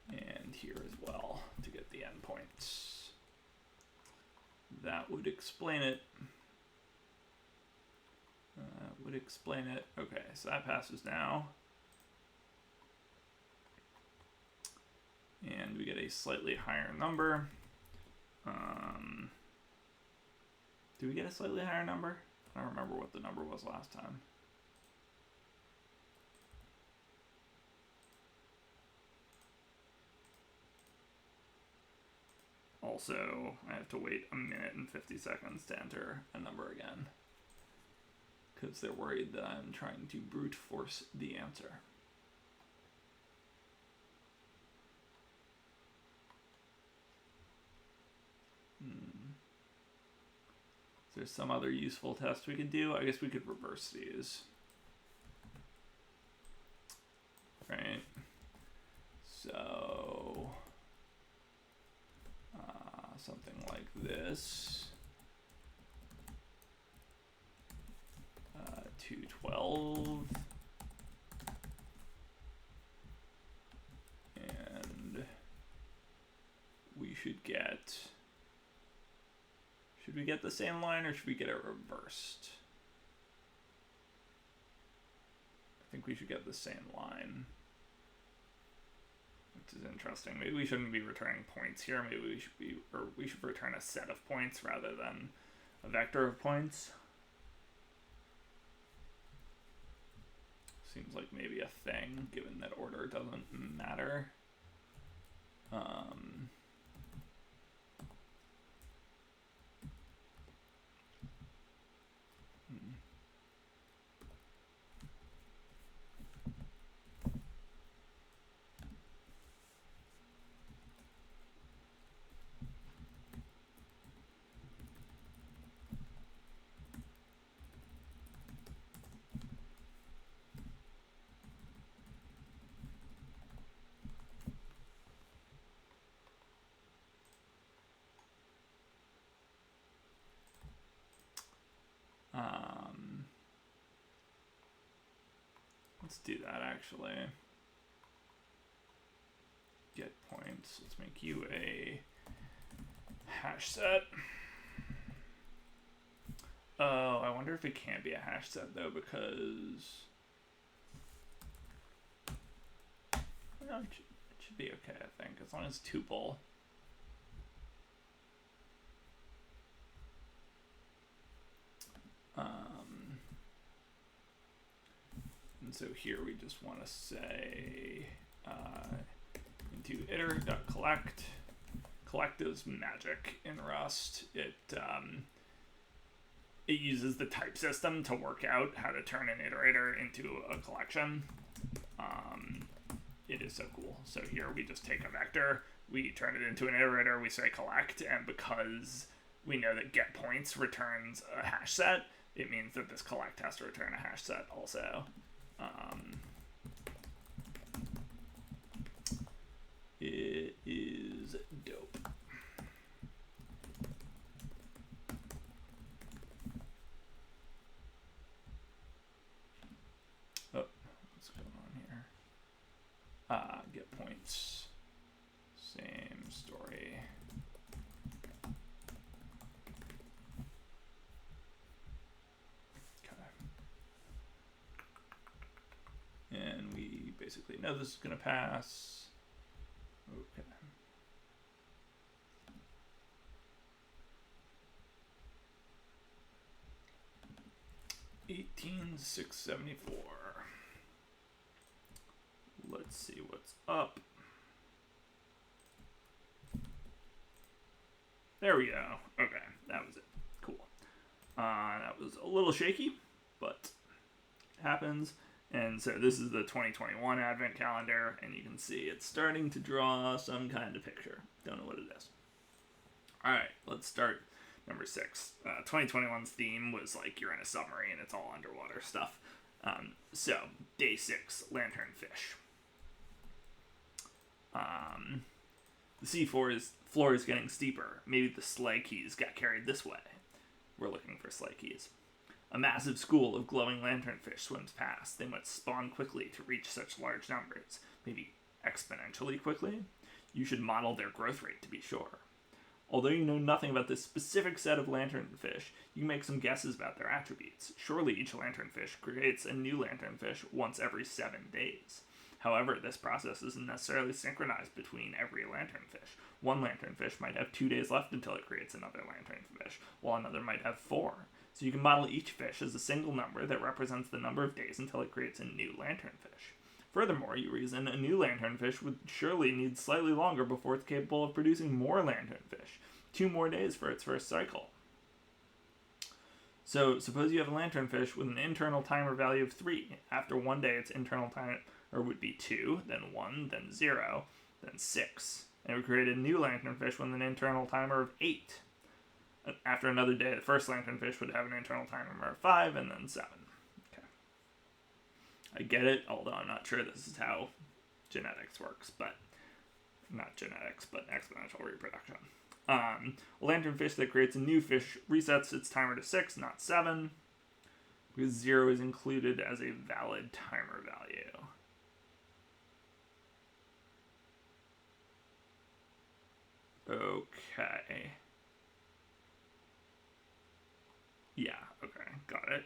And here as well to get the endpoints. That would explain it. Okay, so that passes now. And we get a slightly higher number. Do we get a slightly higher number? I don't remember what the number was last time. Also, I have to wait a minute and 50 seconds to enter a number again, because they're worried that I'm trying to brute force the answer. Is there some other useful test we could do? I guess we could reverse these. Right? So something like this. 212. And we should get... Should we get the same line or should we get it reversed? I think we should get the same line. Which is interesting. Maybe we shouldn't be returning points here. Maybe we should be, or we should return a set of points rather than a vector of points. Seems like maybe a thing, given that order doesn't matter. Let's do that actually. Get points. Let's make you a hash set. Oh, I wonder if it can't be a hash set though, because no, it should be okay, I think, as long as it's tuple. And so here we just want to say into iter.collect. Collect is magic in Rust. It uses the type system to work out how to turn an iterator into a collection. It is so cool. So here we just take a vector, we turn it into an iterator, we say collect, and because we know that get points returns a hash set, it means that this collect has to return a hash set also. It is dope. Oh, what's going on here? Get points. Same story. And we basically know this is going to pass. Okay. $18,674. Let's see what's up. There we go. Okay, that was it. Cool. That was a little shaky, but it happens. And so this is the 2021 Advent calendar, and you can see it's starting to draw some kind of picture. Don't know what it is. All right, let's start number 6. 2021's theme was like you're in a submarine, it's all underwater stuff. So, day 6, lanternfish. The sea floor is getting steeper. Maybe the sleigh keys got carried this way. We're looking for sleigh keys. A massive school of glowing lanternfish swims past. They must spawn quickly to reach such large numbers, maybe exponentially quickly. You should model their growth rate to be sure. Although you know nothing about this specific set of lanternfish, you can make some guesses about their attributes. Surely each lanternfish creates a new lanternfish once every 7 days. However, this process isn't necessarily synchronized between every lanternfish. One lanternfish might have 2 days left until it creates another lanternfish, while another might have 4. So you can model each fish as a single number that represents the number of days until it creates a new lanternfish. Furthermore, you reason a new lanternfish would surely need slightly longer before it's capable of producing more lanternfish. 2 more days for its first cycle. So suppose you have a lanternfish with an internal timer value of 3. After 1 day, its internal timer would be 2, then 1, then 0, then 6. And it would create a new lanternfish with an internal timer of 8. After another day, the first lanternfish would have an internal timer of 5, and then 7. Okay. I get it, although I'm not sure this is how genetics works, but not genetics, but exponential reproduction. A lanternfish that creates a new fish resets its timer to 6, not 7, because 0 is included as a valid timer value. Okay. Yeah, okay, got it.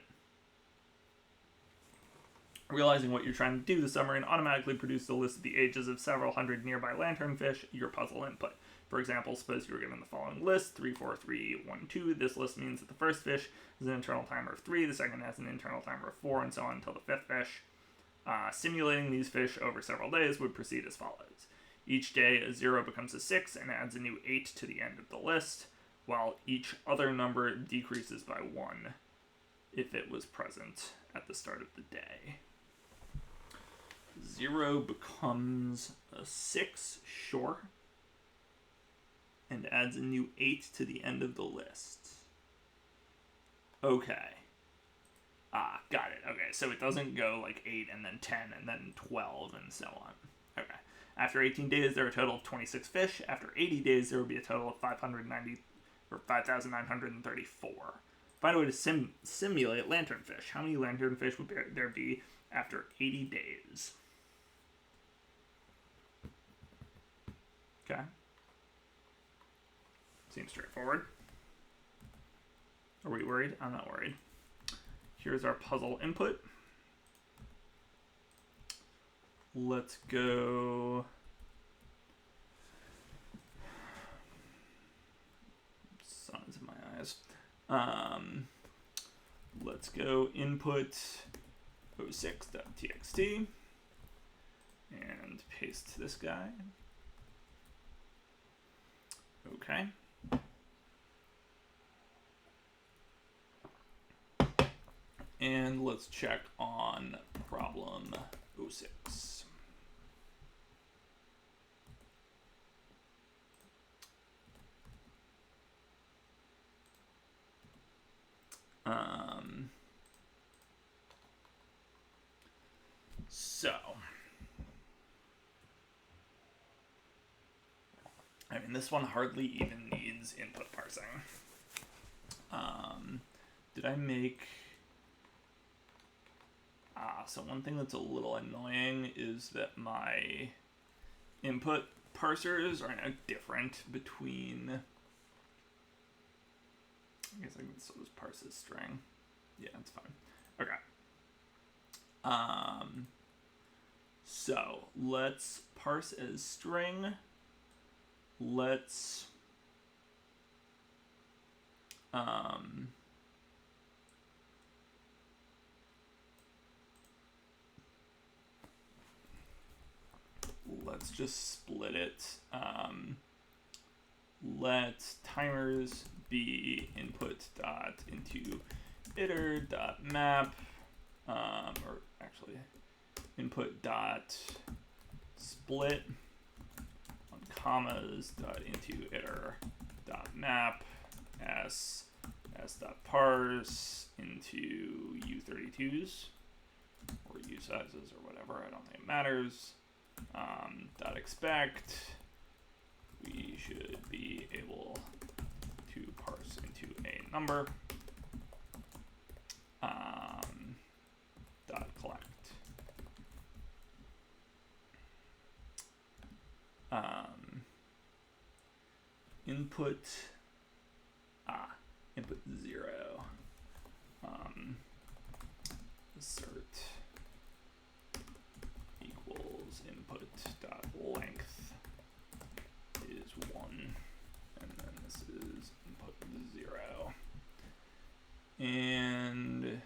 Realizing what you're trying to do, the submarine automatically produced a list of the ages of several hundred nearby lanternfish, your puzzle input. For example, suppose you were given the following list, 3, 4, 3, 1, 2. This list means that the first fish has an internal timer of 3, the second has an internal timer of 4, and so on until the fifth fish. Simulating these fish over several days would proceed as follows. Each day, a 0 becomes a 6 and adds a new 8 to the end of the list, while each other number decreases by 1 if it was present at the start of the day. 0 becomes a 6, sure, and adds a new 8 to the end of the list. Okay. Got it. Okay, so it doesn't go like 8 and then 10 and then 12 and so on. Okay. After 18 days, there are a total of 26 fish. After 80 days, there will be a total of 5,934. Find a way to simulate lanternfish. How many lanternfish would there be after 80 days. Okay. Seems straightforward. Are we worried? I'm not worried. Here's our puzzle input. Let's go. Sun's in my eyes. Let's go input o6.txt and paste this guy. Okay. And let's check on problem 06. So, I mean, this one hardly even needs input parsing. Did I make... so one thing that's a little annoying is that my input parsers are now different between... I guess I can still just parse this string. Yeah, that's fine. Okay. So let's parse as string. Let's let's just split it. Let timers be input dot into iter dot map, or actually input dot split on commas dot into iter dot map s dot parse into u32s or u sizes or whatever. I don't think it matters. Dot expect. We should be able to parse into a number. Dot collect. Input. Input 0. Assert equals input dot length is 1, and then this is input 0. And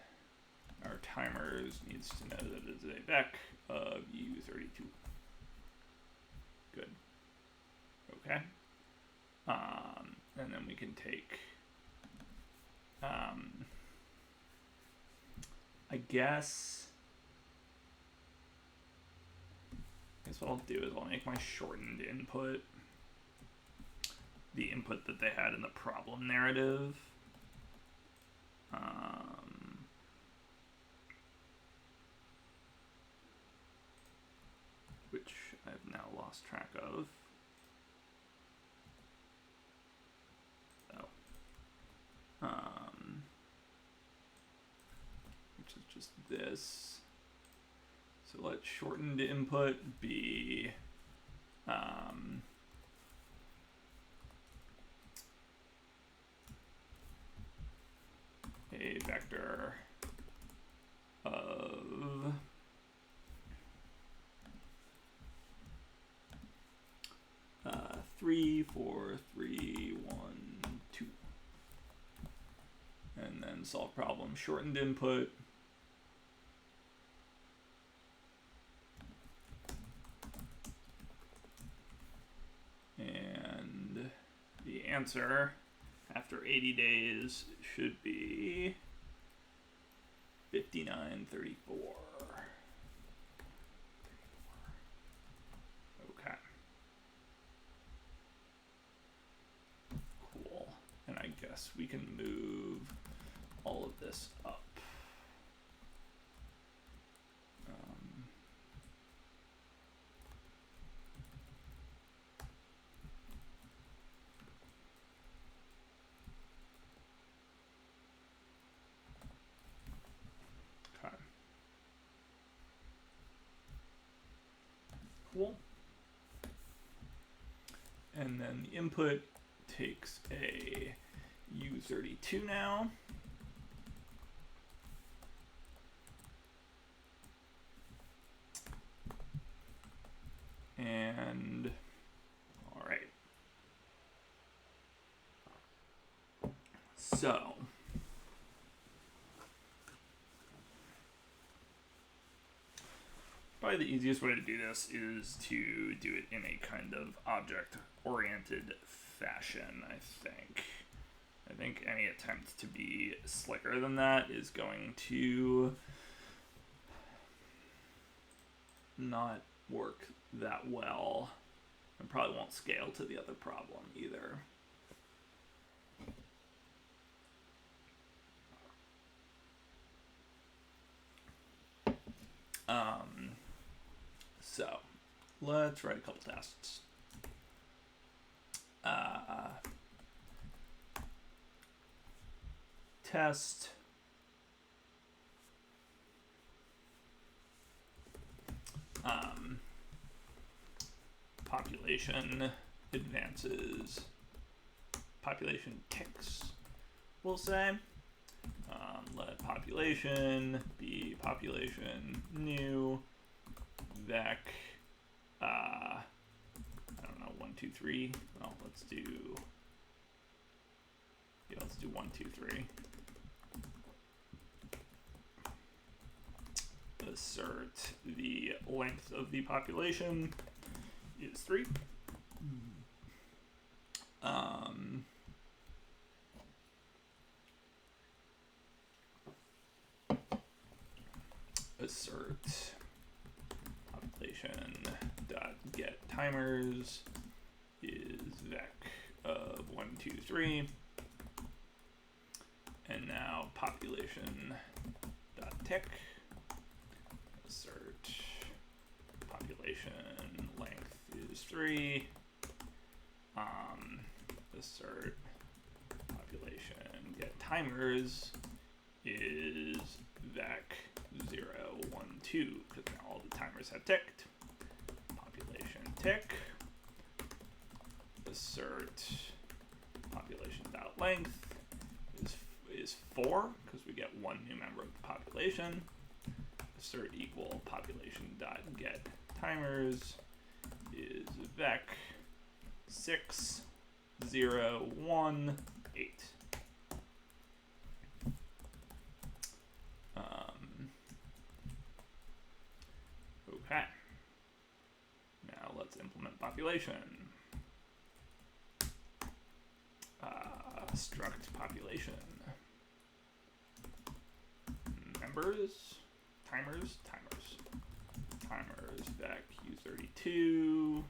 our timers needs to know that it's a vec of u32. Good. Okay. And then we can take, I guess what I'll do is I'll make my shortened input the input that they had in the problem narrative. Which I've now lost track of. Which is just this. So let shortened input be a vector of 3, 4, 3, 1, 2. And then solve problem shortened input. And the answer after 80 days should be 5934. Okay. Cool. And I guess we can move all of this up. equal. And then the input takes a U32 now. And all right. So probably the easiest way to do this is to do it in a kind of object-oriented fashion, I think. I think any attempt to be slicker than that is going to not work that well, and probably won't scale to the other problem either. So let's write a couple tests. Test population advances, population ticks, we'll say. Let population be population new vec, I don't know, 1, 2, 3. Well, let's do 1, 2, 3. Assert the length of the population is 3. Assert population dot get timers is vec of 1, 2, 3, and now population dot tick. Assert population length is 3. Assert population get timers is vec 0, 1, 2, because now all the timers have ticked. Population tick. Assert population dot length is 4, because we get one new member of the population. Assert equal population dot get timers is vec 6, 0, 1, 8. Okay. Now let's implement population. Struct population. Members, timers, vec U32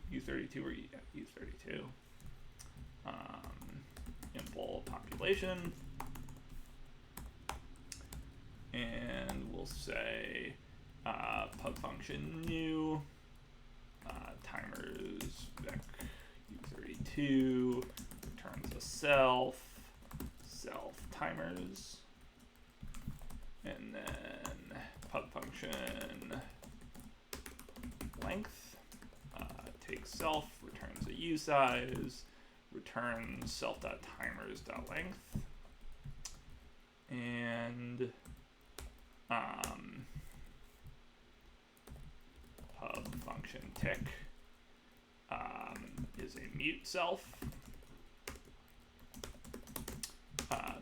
or U32. Impl population. And we'll say pub function new timers vec U32 returns a self timers, and then pub function length takes self, returns a u size, returns self.timers.length, and pub function tick is a mute self.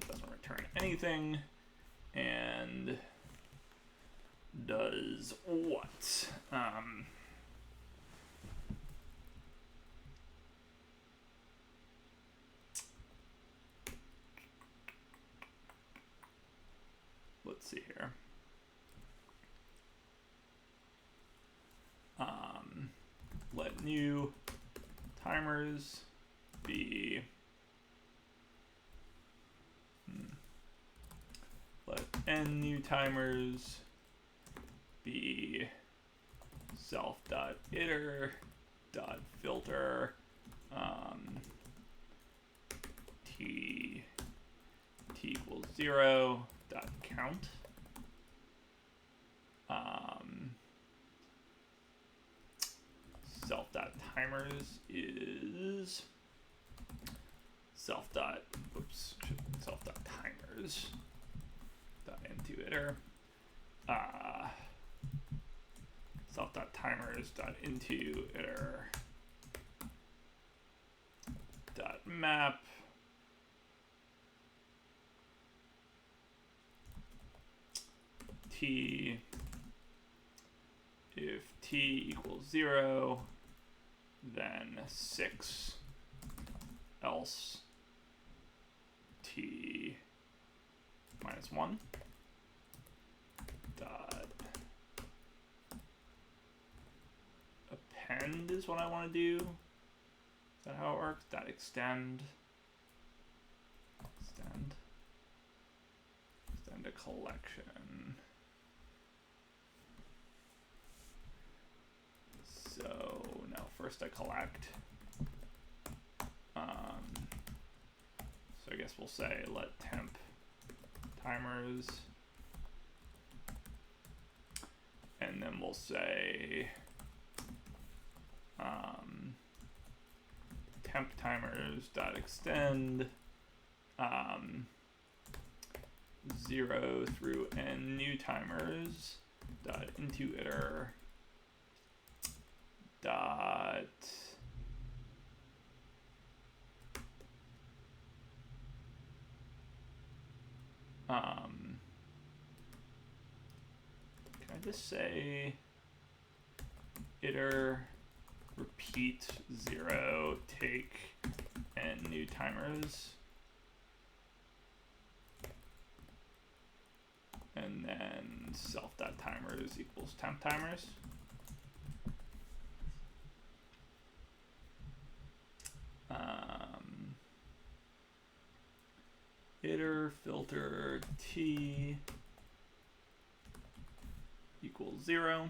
Doesn't return anything, and does what? Let's see here. Let new timers be let n new timers be self.iter.filter t equals 0 dot count. self.timers is self.timers dot into iter self.timers dot into iter dot map t if t equals 0, then 6, else t minus 1 dot append is what I want to do. Is that how it works? Dot extend a collection. So now first I collect. So I guess we'll say let temp timers, and then we'll say temp timers dot extend 0 through n new timers dot into iter dot can I just say iter repeat 0 take n new timers, and then self.timers equals temp timers. Iter filter t equals 0.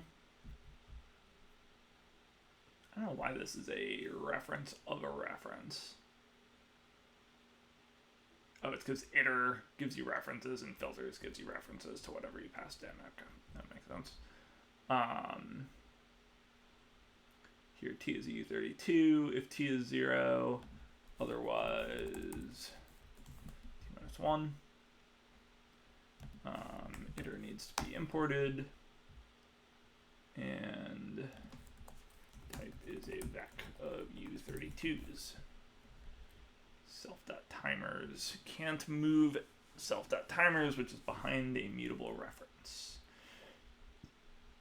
I don't know why this is a reference of a reference. Oh, it's because iter gives you references and filters gives you references to whatever you passed in. Okay, that makes sense. Here t is u32 if t is 0, otherwise t minus 1. Iter needs to be imported, and type is a vec of u32s. Self.timers can't move self.timers, which is behind a mutable reference.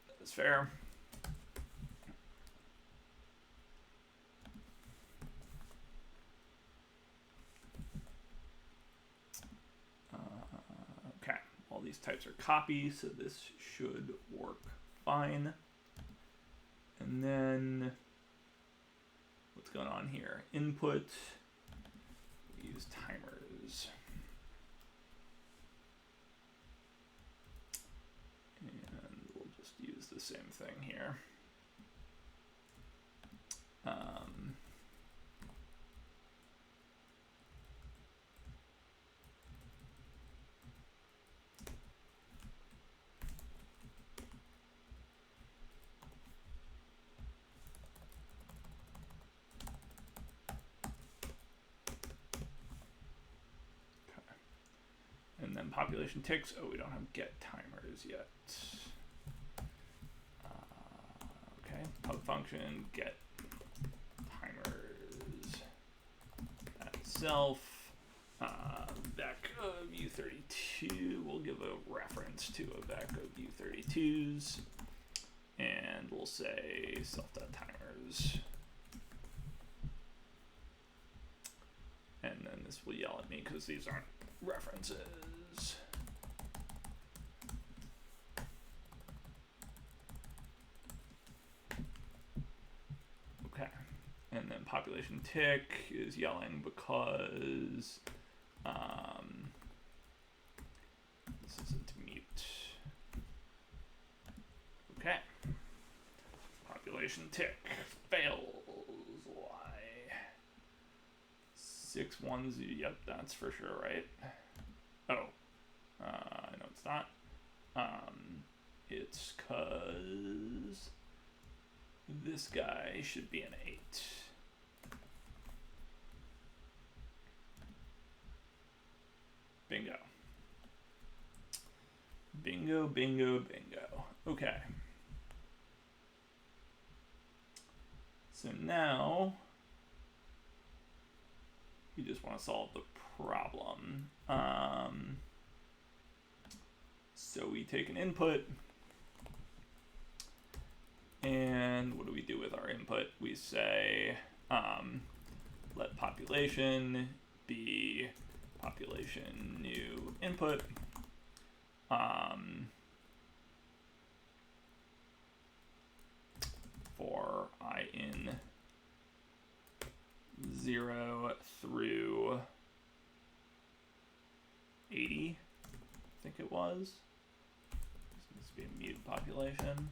That is fair. Okay, all these types are copies, so this should work fine. And then what's going on here? Input, we use timers. And we'll just use the same thing here. And then population ticks. Oh, we don't have get timers yet. Okay, pub function get timers at self. Vec of u32. We'll give a reference to a vec of u32s, and we'll say self.timers. And then this will yell at me because these aren't references. Okay, and then population tick is yelling because this isn't mute. Okay, population tick fails. Why? 610. Yep, that's for sure, right? Oh, no, it's not. It's cause This guy should be an 8. Bingo. Bingo, bingo, bingo. Okay. So now we just want to solve the problem. So we take an input, and what do we do with our input? We say let population be population new input. For I in 0 through 80, I think it was. This needs to be a mute population.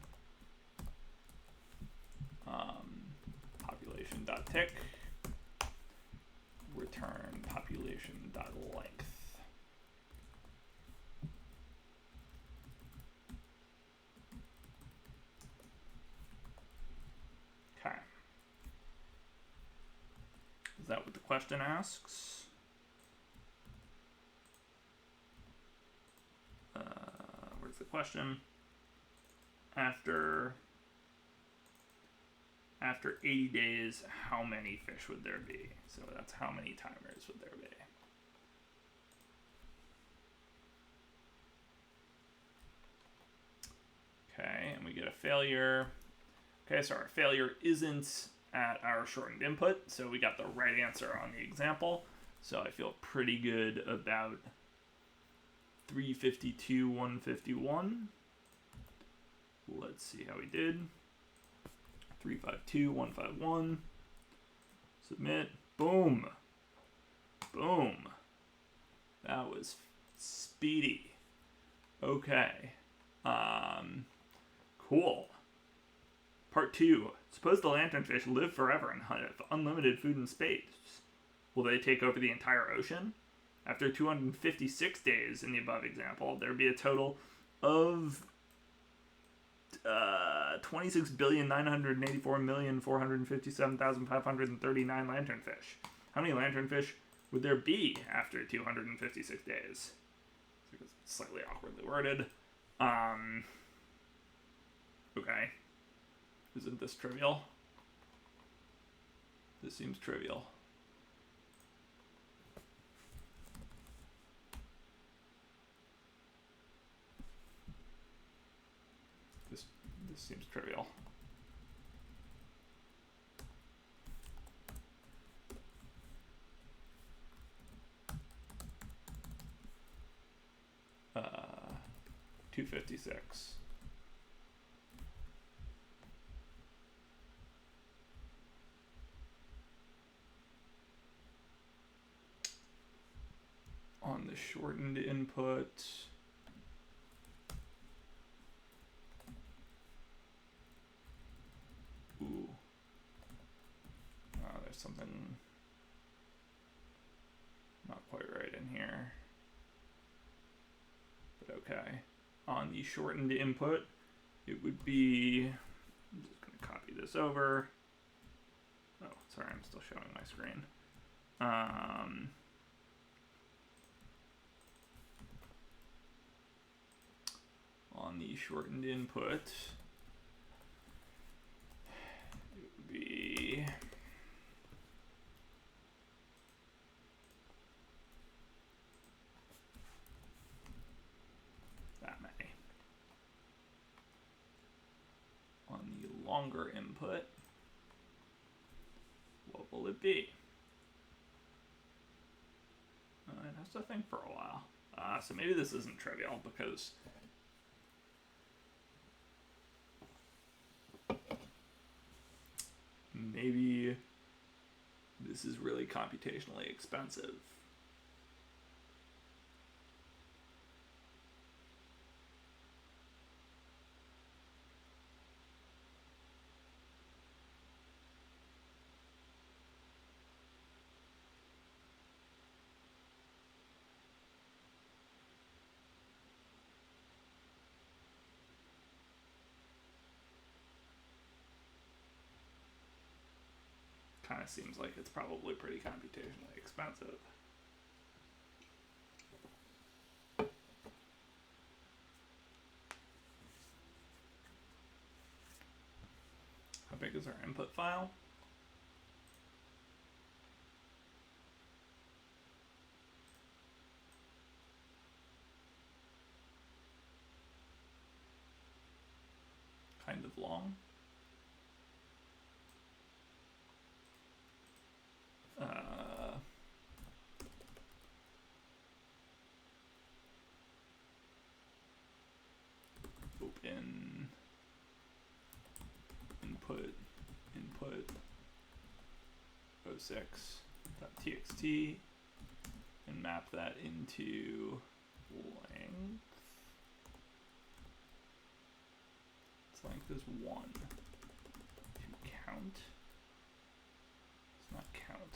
Population.tick, return population.length. Okay. Is that what the question asks? Where's the question? After 80 days, how many fish would there be? So that's how many timers would there be? Okay, and we get a failure. Okay, so our failure isn't at our shortened input, so we got the right answer on the example. So I feel pretty good about 352, 151. Let's see how we did. 352, 151. Submit. Boom. Boom. That was speedy. Okay. Cool. Part 2. Suppose the lanternfish live forever and have unlimited food and space. Will they take over the entire ocean? After 256 days in the above example, there would be a total of 26,984,457,539 lanternfish. How many lanternfish would there be after 256 days? It's slightly awkwardly worded. Okay. Isn't this trivial? This seems trivial. This seems trivial. Uh, 256. On the shortened input, ooh, there's something not quite right in here, but okay. On the shortened input, it would be, I'm just going to copy this over. Oh, sorry, I'm still showing my screen. On the shortened input, it would be that many. On the longer input, what will it be? It has to think for a while. So maybe this isn't trivial because maybe this is really computationally expensive. kind of seems like it's probably pretty computationally expensive. How big is our input file? Kind of long. Open input 06.txt and map that into length. Its length is 1. To count. It's not count.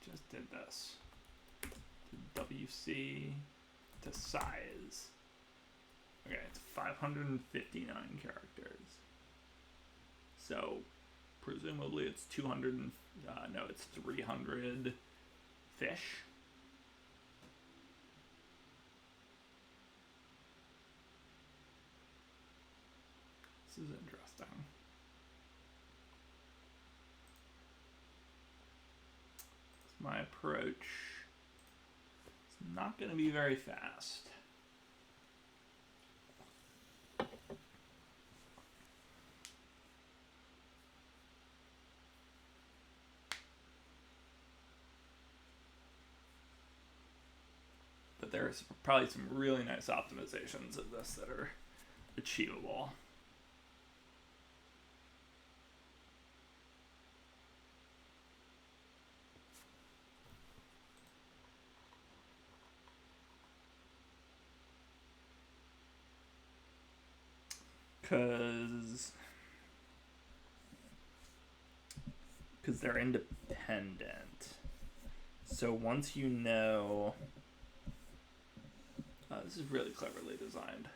Just did this. To WC to size. Okay, it's 559 characters. So, presumably it's 200, no, it's 300 fish. This is interesting. My approach is not going to be very fast. But there's probably some really nice optimizations of this that are achievable. Because they're independent. So once you know, this is really cleverly designed,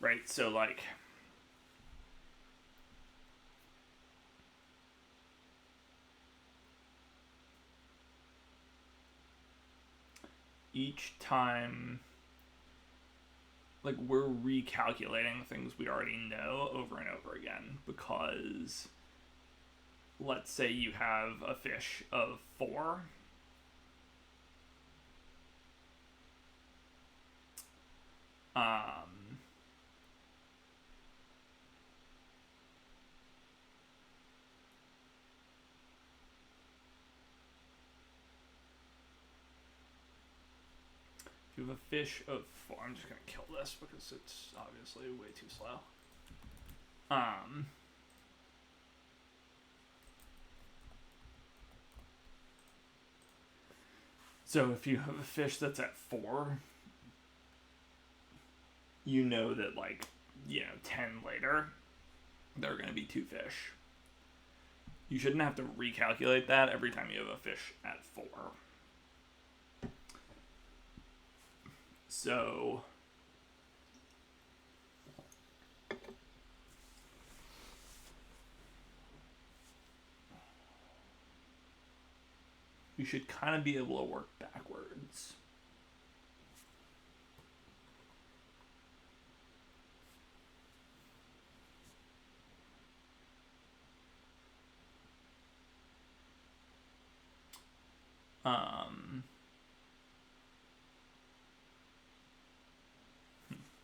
right? So like, each time, like, we're recalculating things we already know over and over again, because let's say you have a fish of 4. If you have a fish of 4, I'm just gonna kill this because it's obviously way too slow. So if you have a fish that's at 4, you know that, like, 10 later, there are going to be 2 fish. You shouldn't have to recalculate that every time you have a fish at 4. So you should kind of be able to work backwards.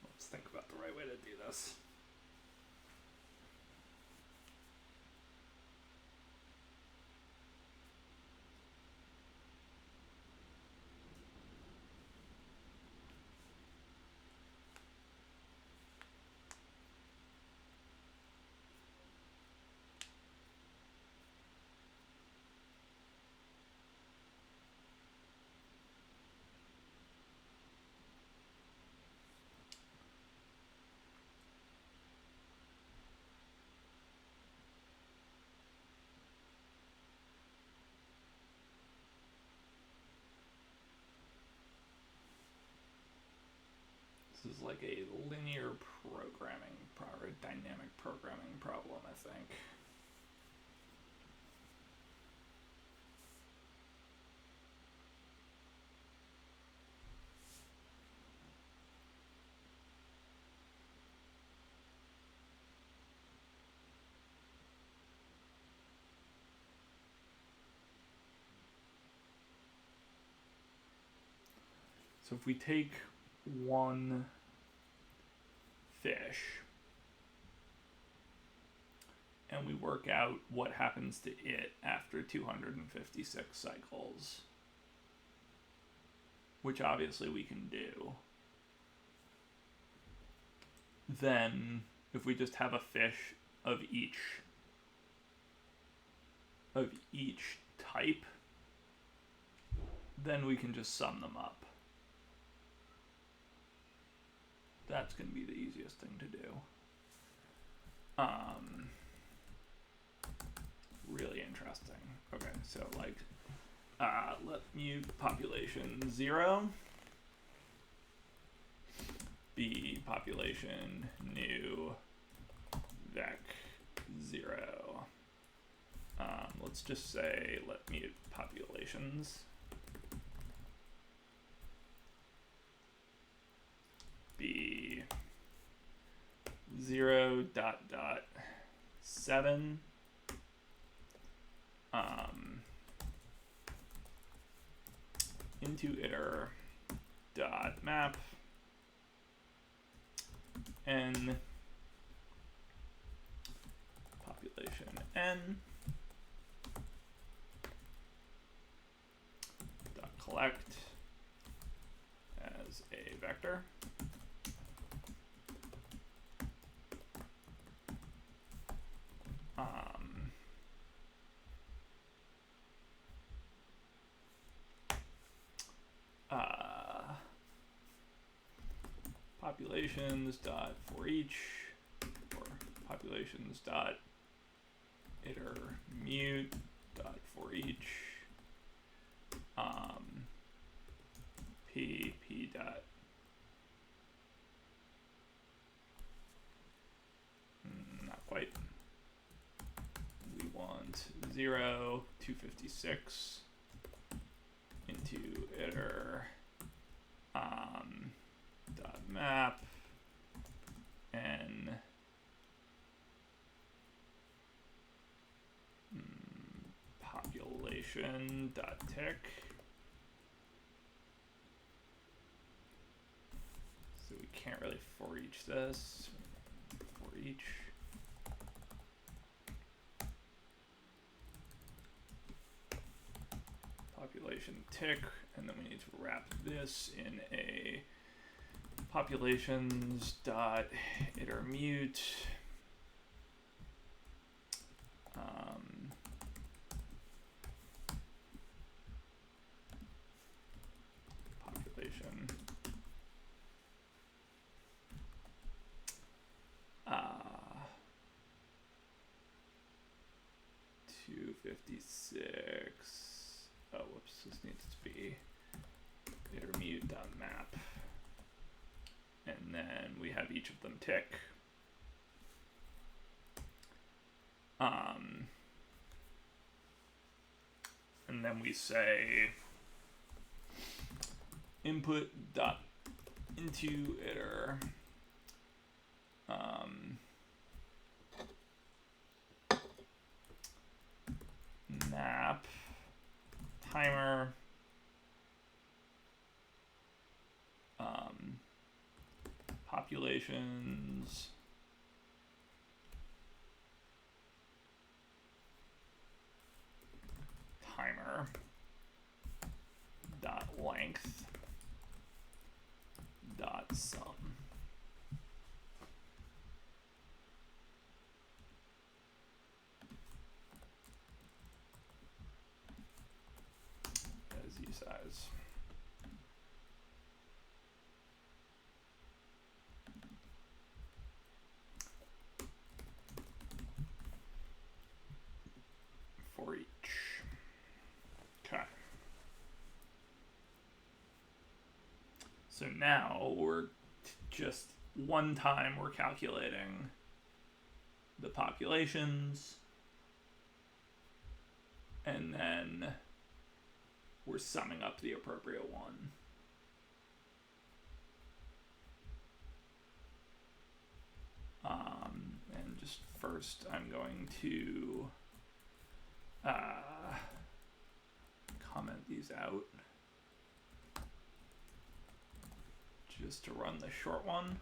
Let's think about the right way to do this. This is like a linear programming or a dynamic programming problem, I think. So if we take one fish and we work out what happens to it after 256 cycles, which obviously we can do, then if we just have a fish of each type, then we can just sum them up. That's going to be the easiest thing to do. Really interesting. Okay, so like, let mute population 0 be population new vec 0. Let's just say let mute populations be 0.7 into iter dot map n population n dot collect as a vector. Populations dot for each, or populations dot iter mute dot for each, p dot not quite. We want 0 256 into iter dot map and population dot tick. So we can't really for each this. For each. Population tick, and then we need to wrap this in a populations dot iter mute population 256. Oh, whoops! This needs to be iter mute dot map. And then we have each of them tick. And then we say input dot into iter map timer populations timer dot length dot sum. As u size. For each. Okay. So now we're just one time we're calculating the populations, and then we're summing up the appropriate one. And just first I'm going to comment these out. just to run the short one.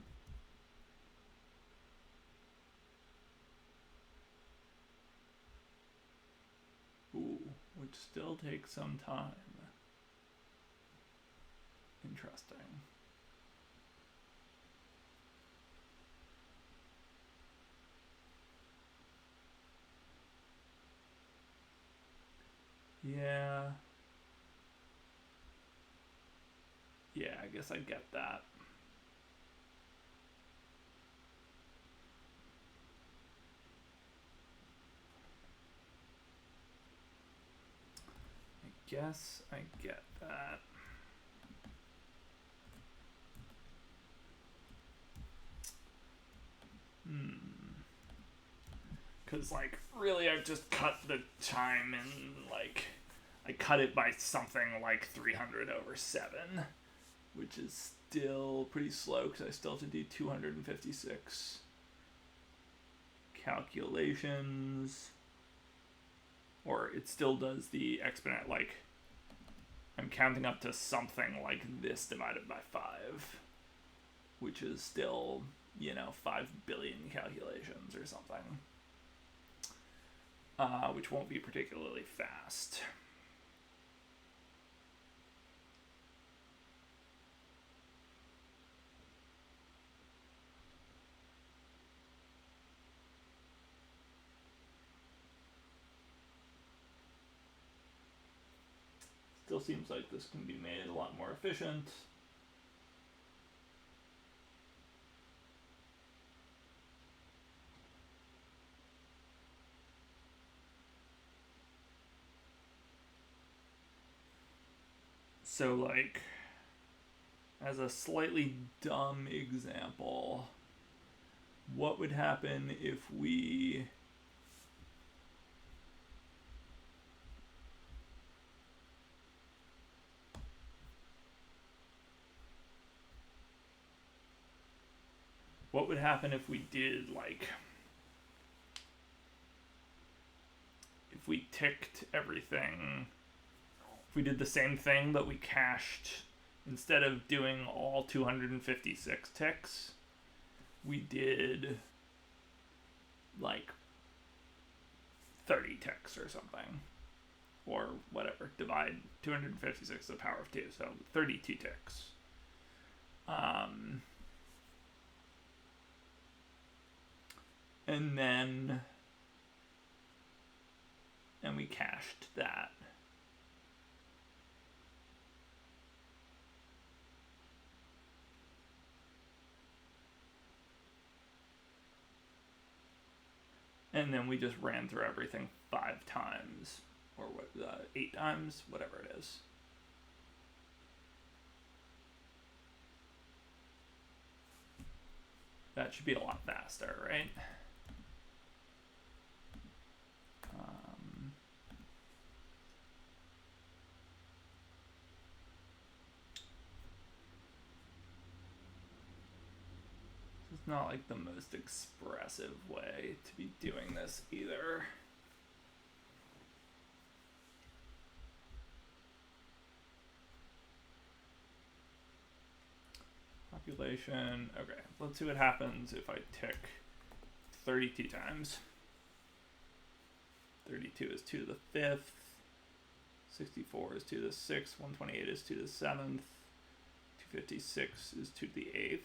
Ooh, which still takes some time. Interesting. Yeah. Yeah, I guess I get that. I guess I get that. Because, like, really I've just cut the time and, like, I cut it by something like 300 over 7, which is still pretty slow because I still have to do 256 calculations. Or it still does the exponent, like, I'm counting up to something like this divided by 5, which is still, 5 billion calculations or something. Which won't be particularly fast. Still seems like this can be made a lot more efficient. So, like, as a slightly dumb example, what would happen if we did, like, if we ticked everything, if we did the same thing but we cached, instead of doing all 256 ticks, we did like 30 ticks or something, or whatever. Divide 256 to the power of 2, so 32 ticks. And we cached that. And then we just ran through everything 5 times, or 8 times, whatever it is. That should be a lot faster, right? It's not like the most expressive way to be doing this either. Population. Okay, let's see what happens if I tick 32 times. 32 is 2 to the 5th. 64 is 2 to the 6th. 128 is 2 to the 7th. 256 is 2 to the 8th.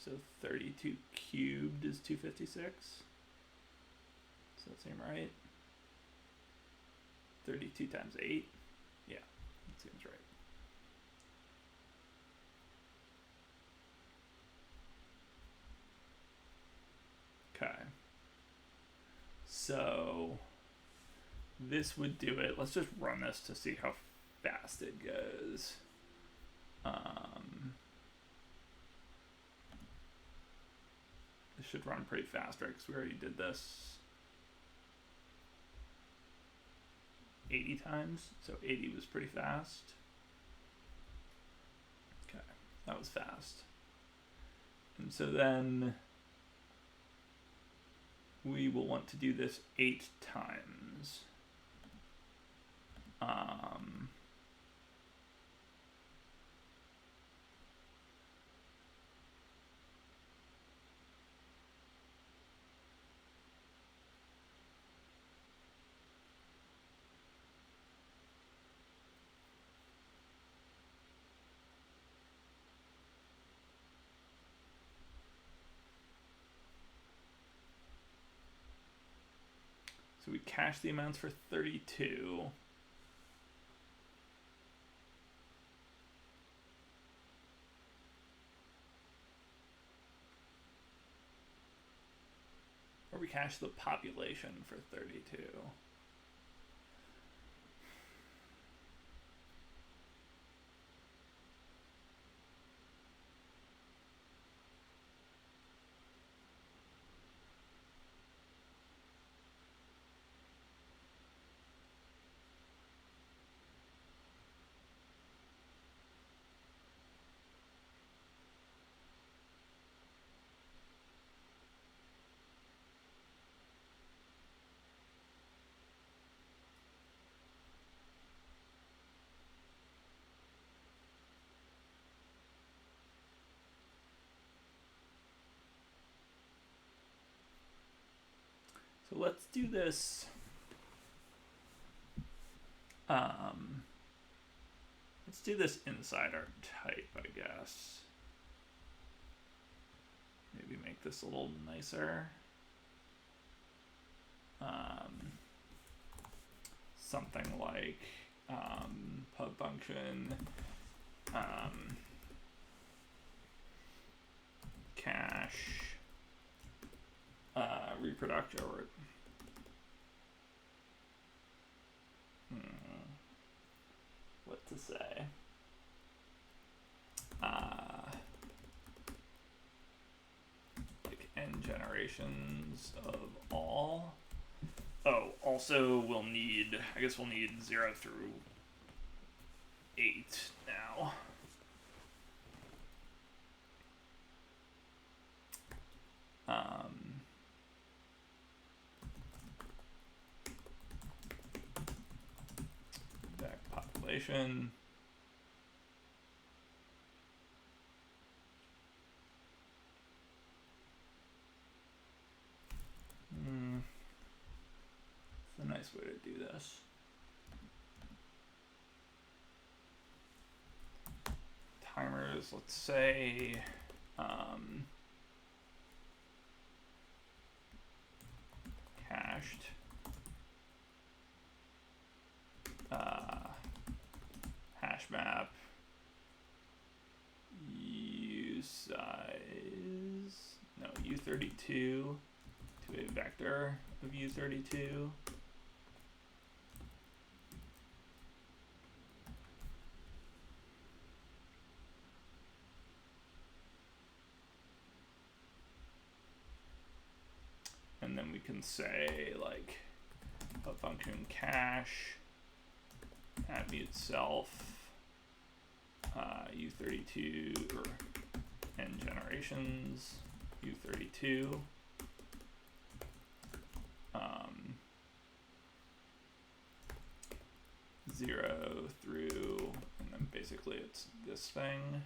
So 32 cubed is 256. Does that seem right? 32 times 8? Yeah, that seems right. Okay. So this would do it. Let's just run this to see how fast it goes. This should run pretty fast, right? Because we already did this 80 times, so 80 was pretty fast. Okay, that was fast. And so then we will want to do this 8 times. So we cache the amounts for 32. Or we cache the population for 32. So let's do this. Let's do this inside our type, I guess. Maybe make this a little nicer. Something like pub function cache reproduction or what to say. Like n generations of all. Oh, also we'll need, I guess we'll need 0 through 8 now. Back population. It's a nice way to do this. Timers, let's say, cached, hash map, u size, no, u32 to a vector of u32. And then we can say like a function cache at mute self u32 or n generations u32 0 through, and then basically it's this thing.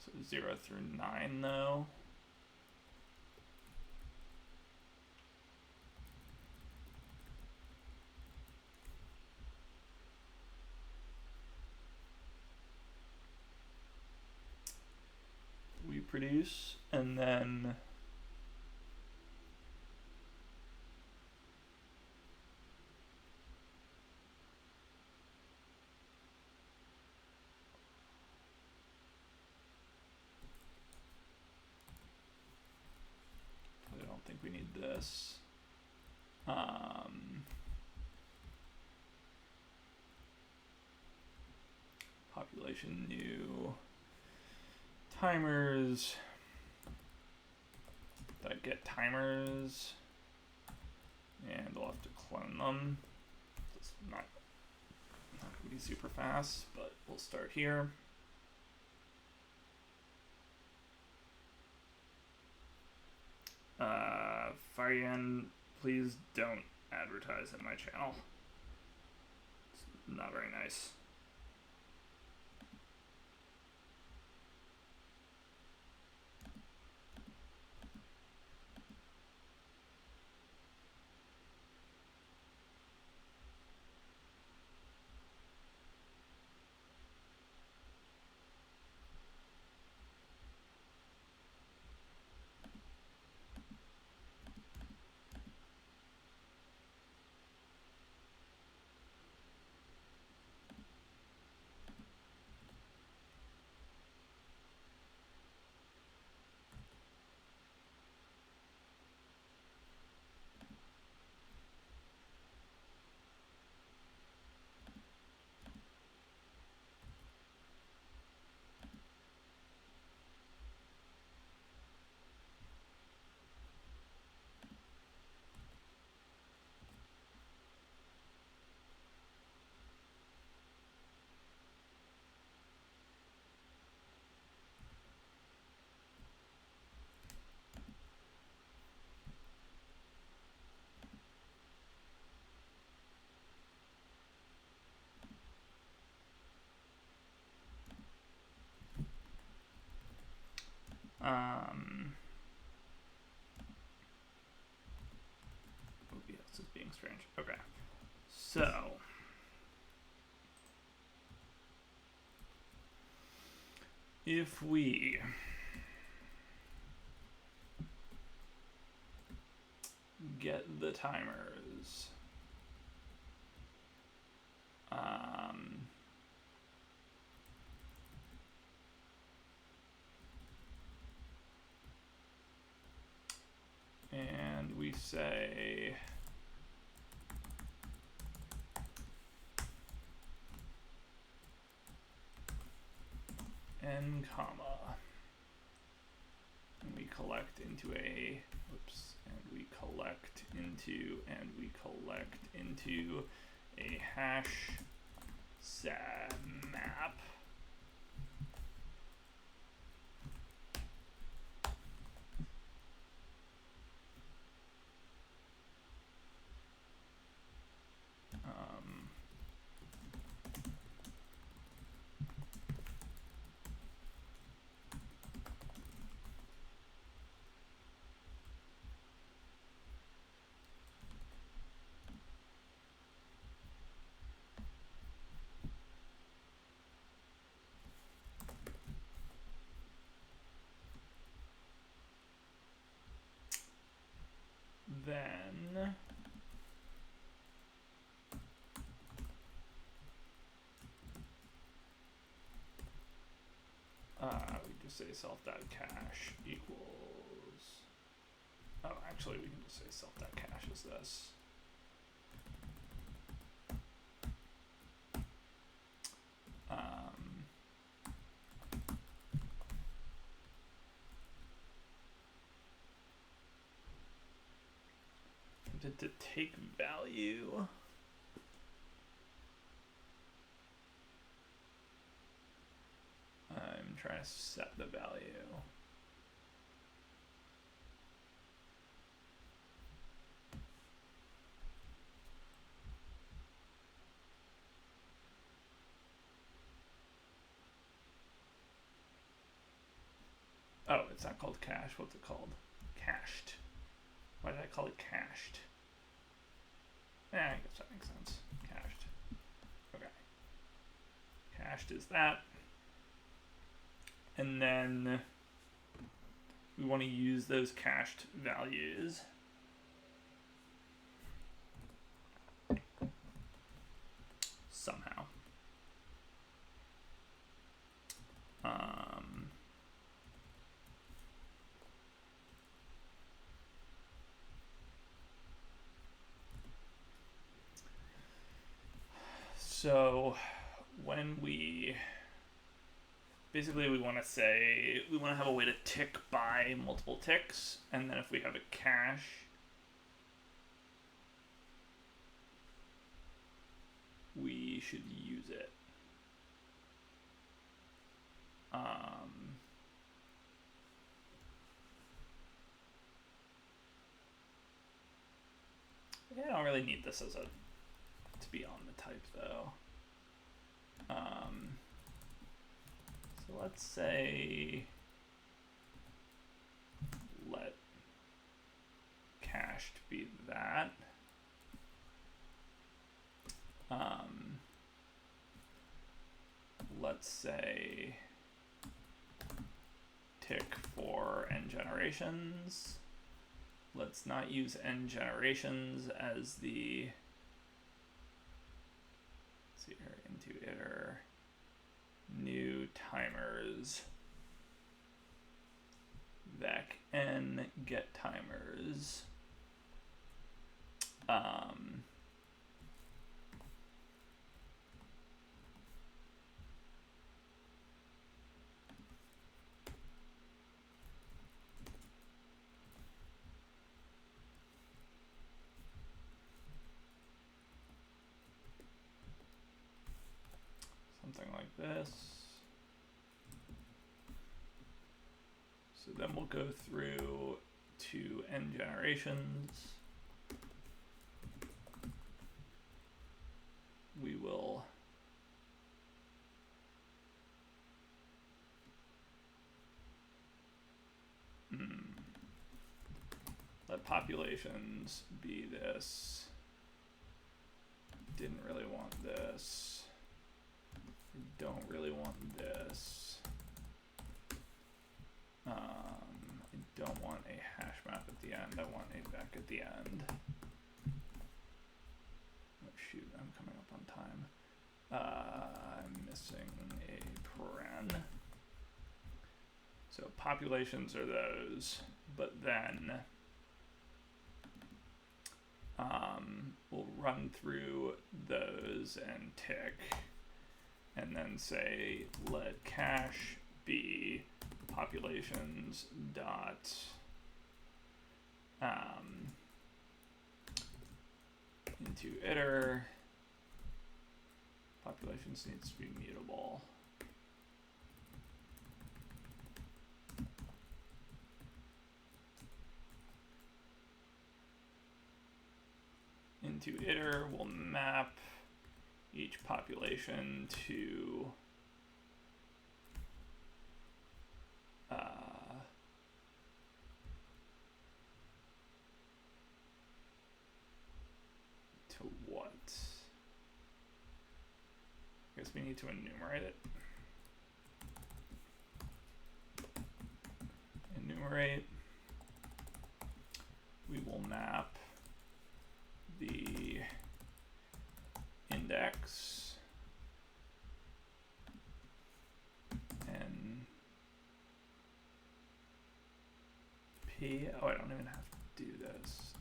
So 0 through 9 though. We produce, and then I don't think we need this. Population new timers that get timers, and I'll have to clone them. It's not not going to be super fast, but we'll start here. Farian, please don't advertise in my channel. It's not very nice. OBS is being strange. Okay. So if we get the timers and we say n comma, and we collect into a collect into a hash sad map. Then we just say self.cache equals, oh, actually we can just say self.cache is this. To take value, I'm trying to set the value. Oh, it's not called cache. What's it called? Cached. Why did I call it cached? I guess that makes sense. Cached. Okay. Cached is that. And then we want to use those cached values somehow. So when we basically we want to say we want to have a way to tick by multiple ticks, and then if we have a cache, we should use Yeah, I don't really need this as a to be on the type though. So let's say let cached be that. Let's say tick for n generations. Let's not use n generations as the, let's see here, into iter, new timers, vec n get timers. Something like this. So then we'll go through to n generations. We will let populations be this. Didn't really want this. Don't really want this. I don't want a hash map at the end. I want a vec at the end. Oh shoot, I'm coming up on time. I'm missing a paren. So populations are those, but then we'll run through those and tick, and then say let cache be populations dot into iter. Populations needs to be mutable. Into iter, we'll map each population to what? I guess we need to enumerate it. Enumerate. We will map the index and p. Oh, I don't even have to do this.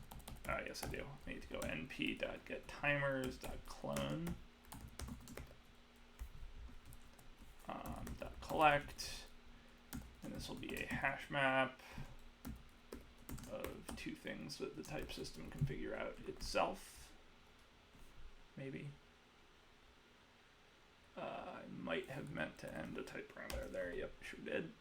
Yes, I do. I need to go np.getTimers.clone .collect, and this will be a hash map of two things that the type system can figure out itself. Maybe. I might have meant to end a type parameter there. Yep, sure did.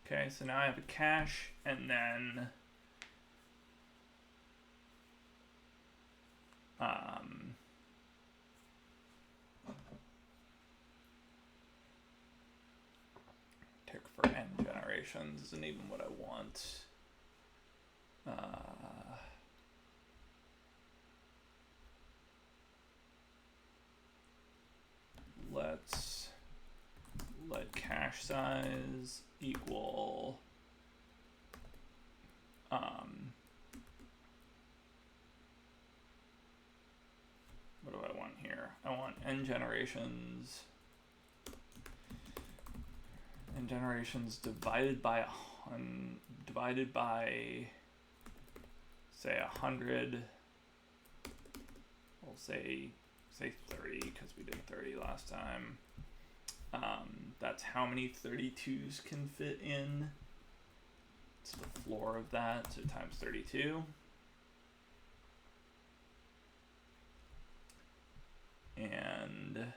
Okay, so now I have a cache, and then tick for n generations isn't even what I want. Let's let cache size equal what do I want here? I want n generations divided by say 100. We'll say 30 because we did 30 last time. That's how many 32s can fit in. It's the floor of that, so times 32. And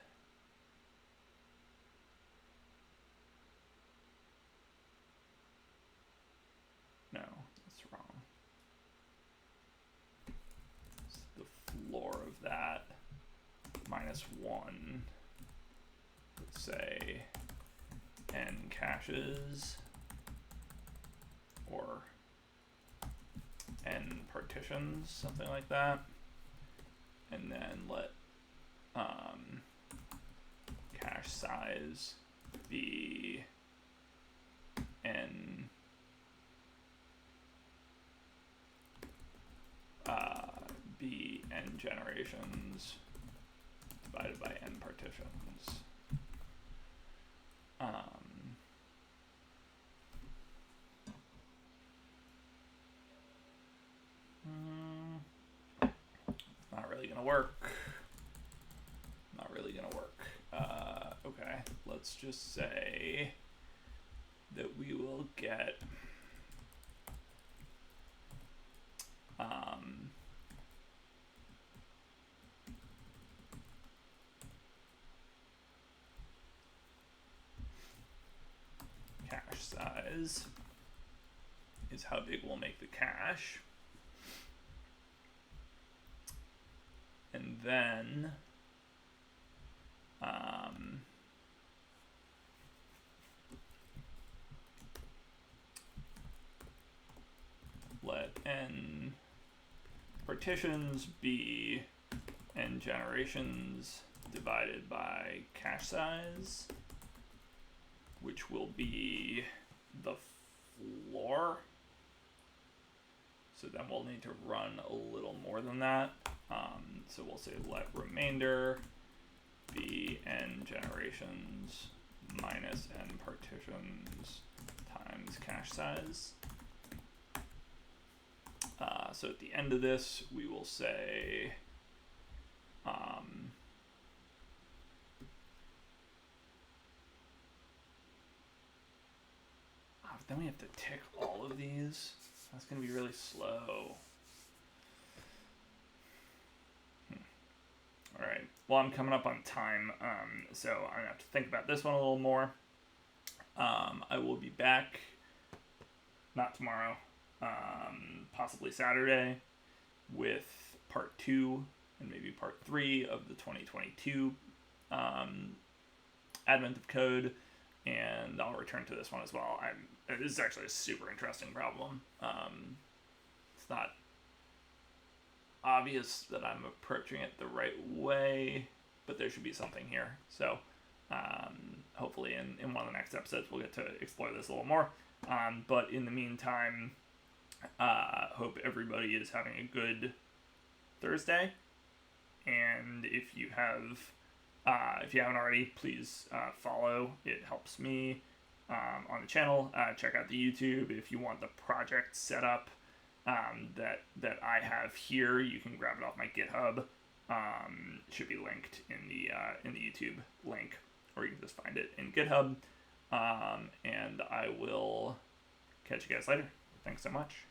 say n caches or n partitions, something like that. And then let cache size be n generations divided by n partitions. Not really gonna work. Not really gonna work. Okay, let's just say that we will get cache size is how big we'll make the cache. And then let n partitions be n generations divided by cache size, which will be the floor. So then we'll need to run a little more than that. So we'll say let remainder be n generations minus n partitions times cache size. So at the end of this, we will say then we have to tick all of these. That's going to be really slow. All right. Well, I'm coming up on time, so I'm going to have to think about this one a little more. I will be back, not tomorrow, possibly Saturday, with part 2 and maybe part 3 of the 2022 Advent of Code, and I'll return to this one as well. This is actually a super interesting problem. It's not obvious that I'm approaching it the right way, but there should be something here. So hopefully in one of the next episodes we'll get to explore this a little more. But in the meantime, hope everybody is having a good Thursday. And if you haven't already, please follow. It helps me on the channel. Check out the YouTube. If you want the project set up that I have here, you can grab it off my GitHub. It should be linked in the YouTube link, or you can just find it in GitHub. And I will catch you guys later. Thanks so much.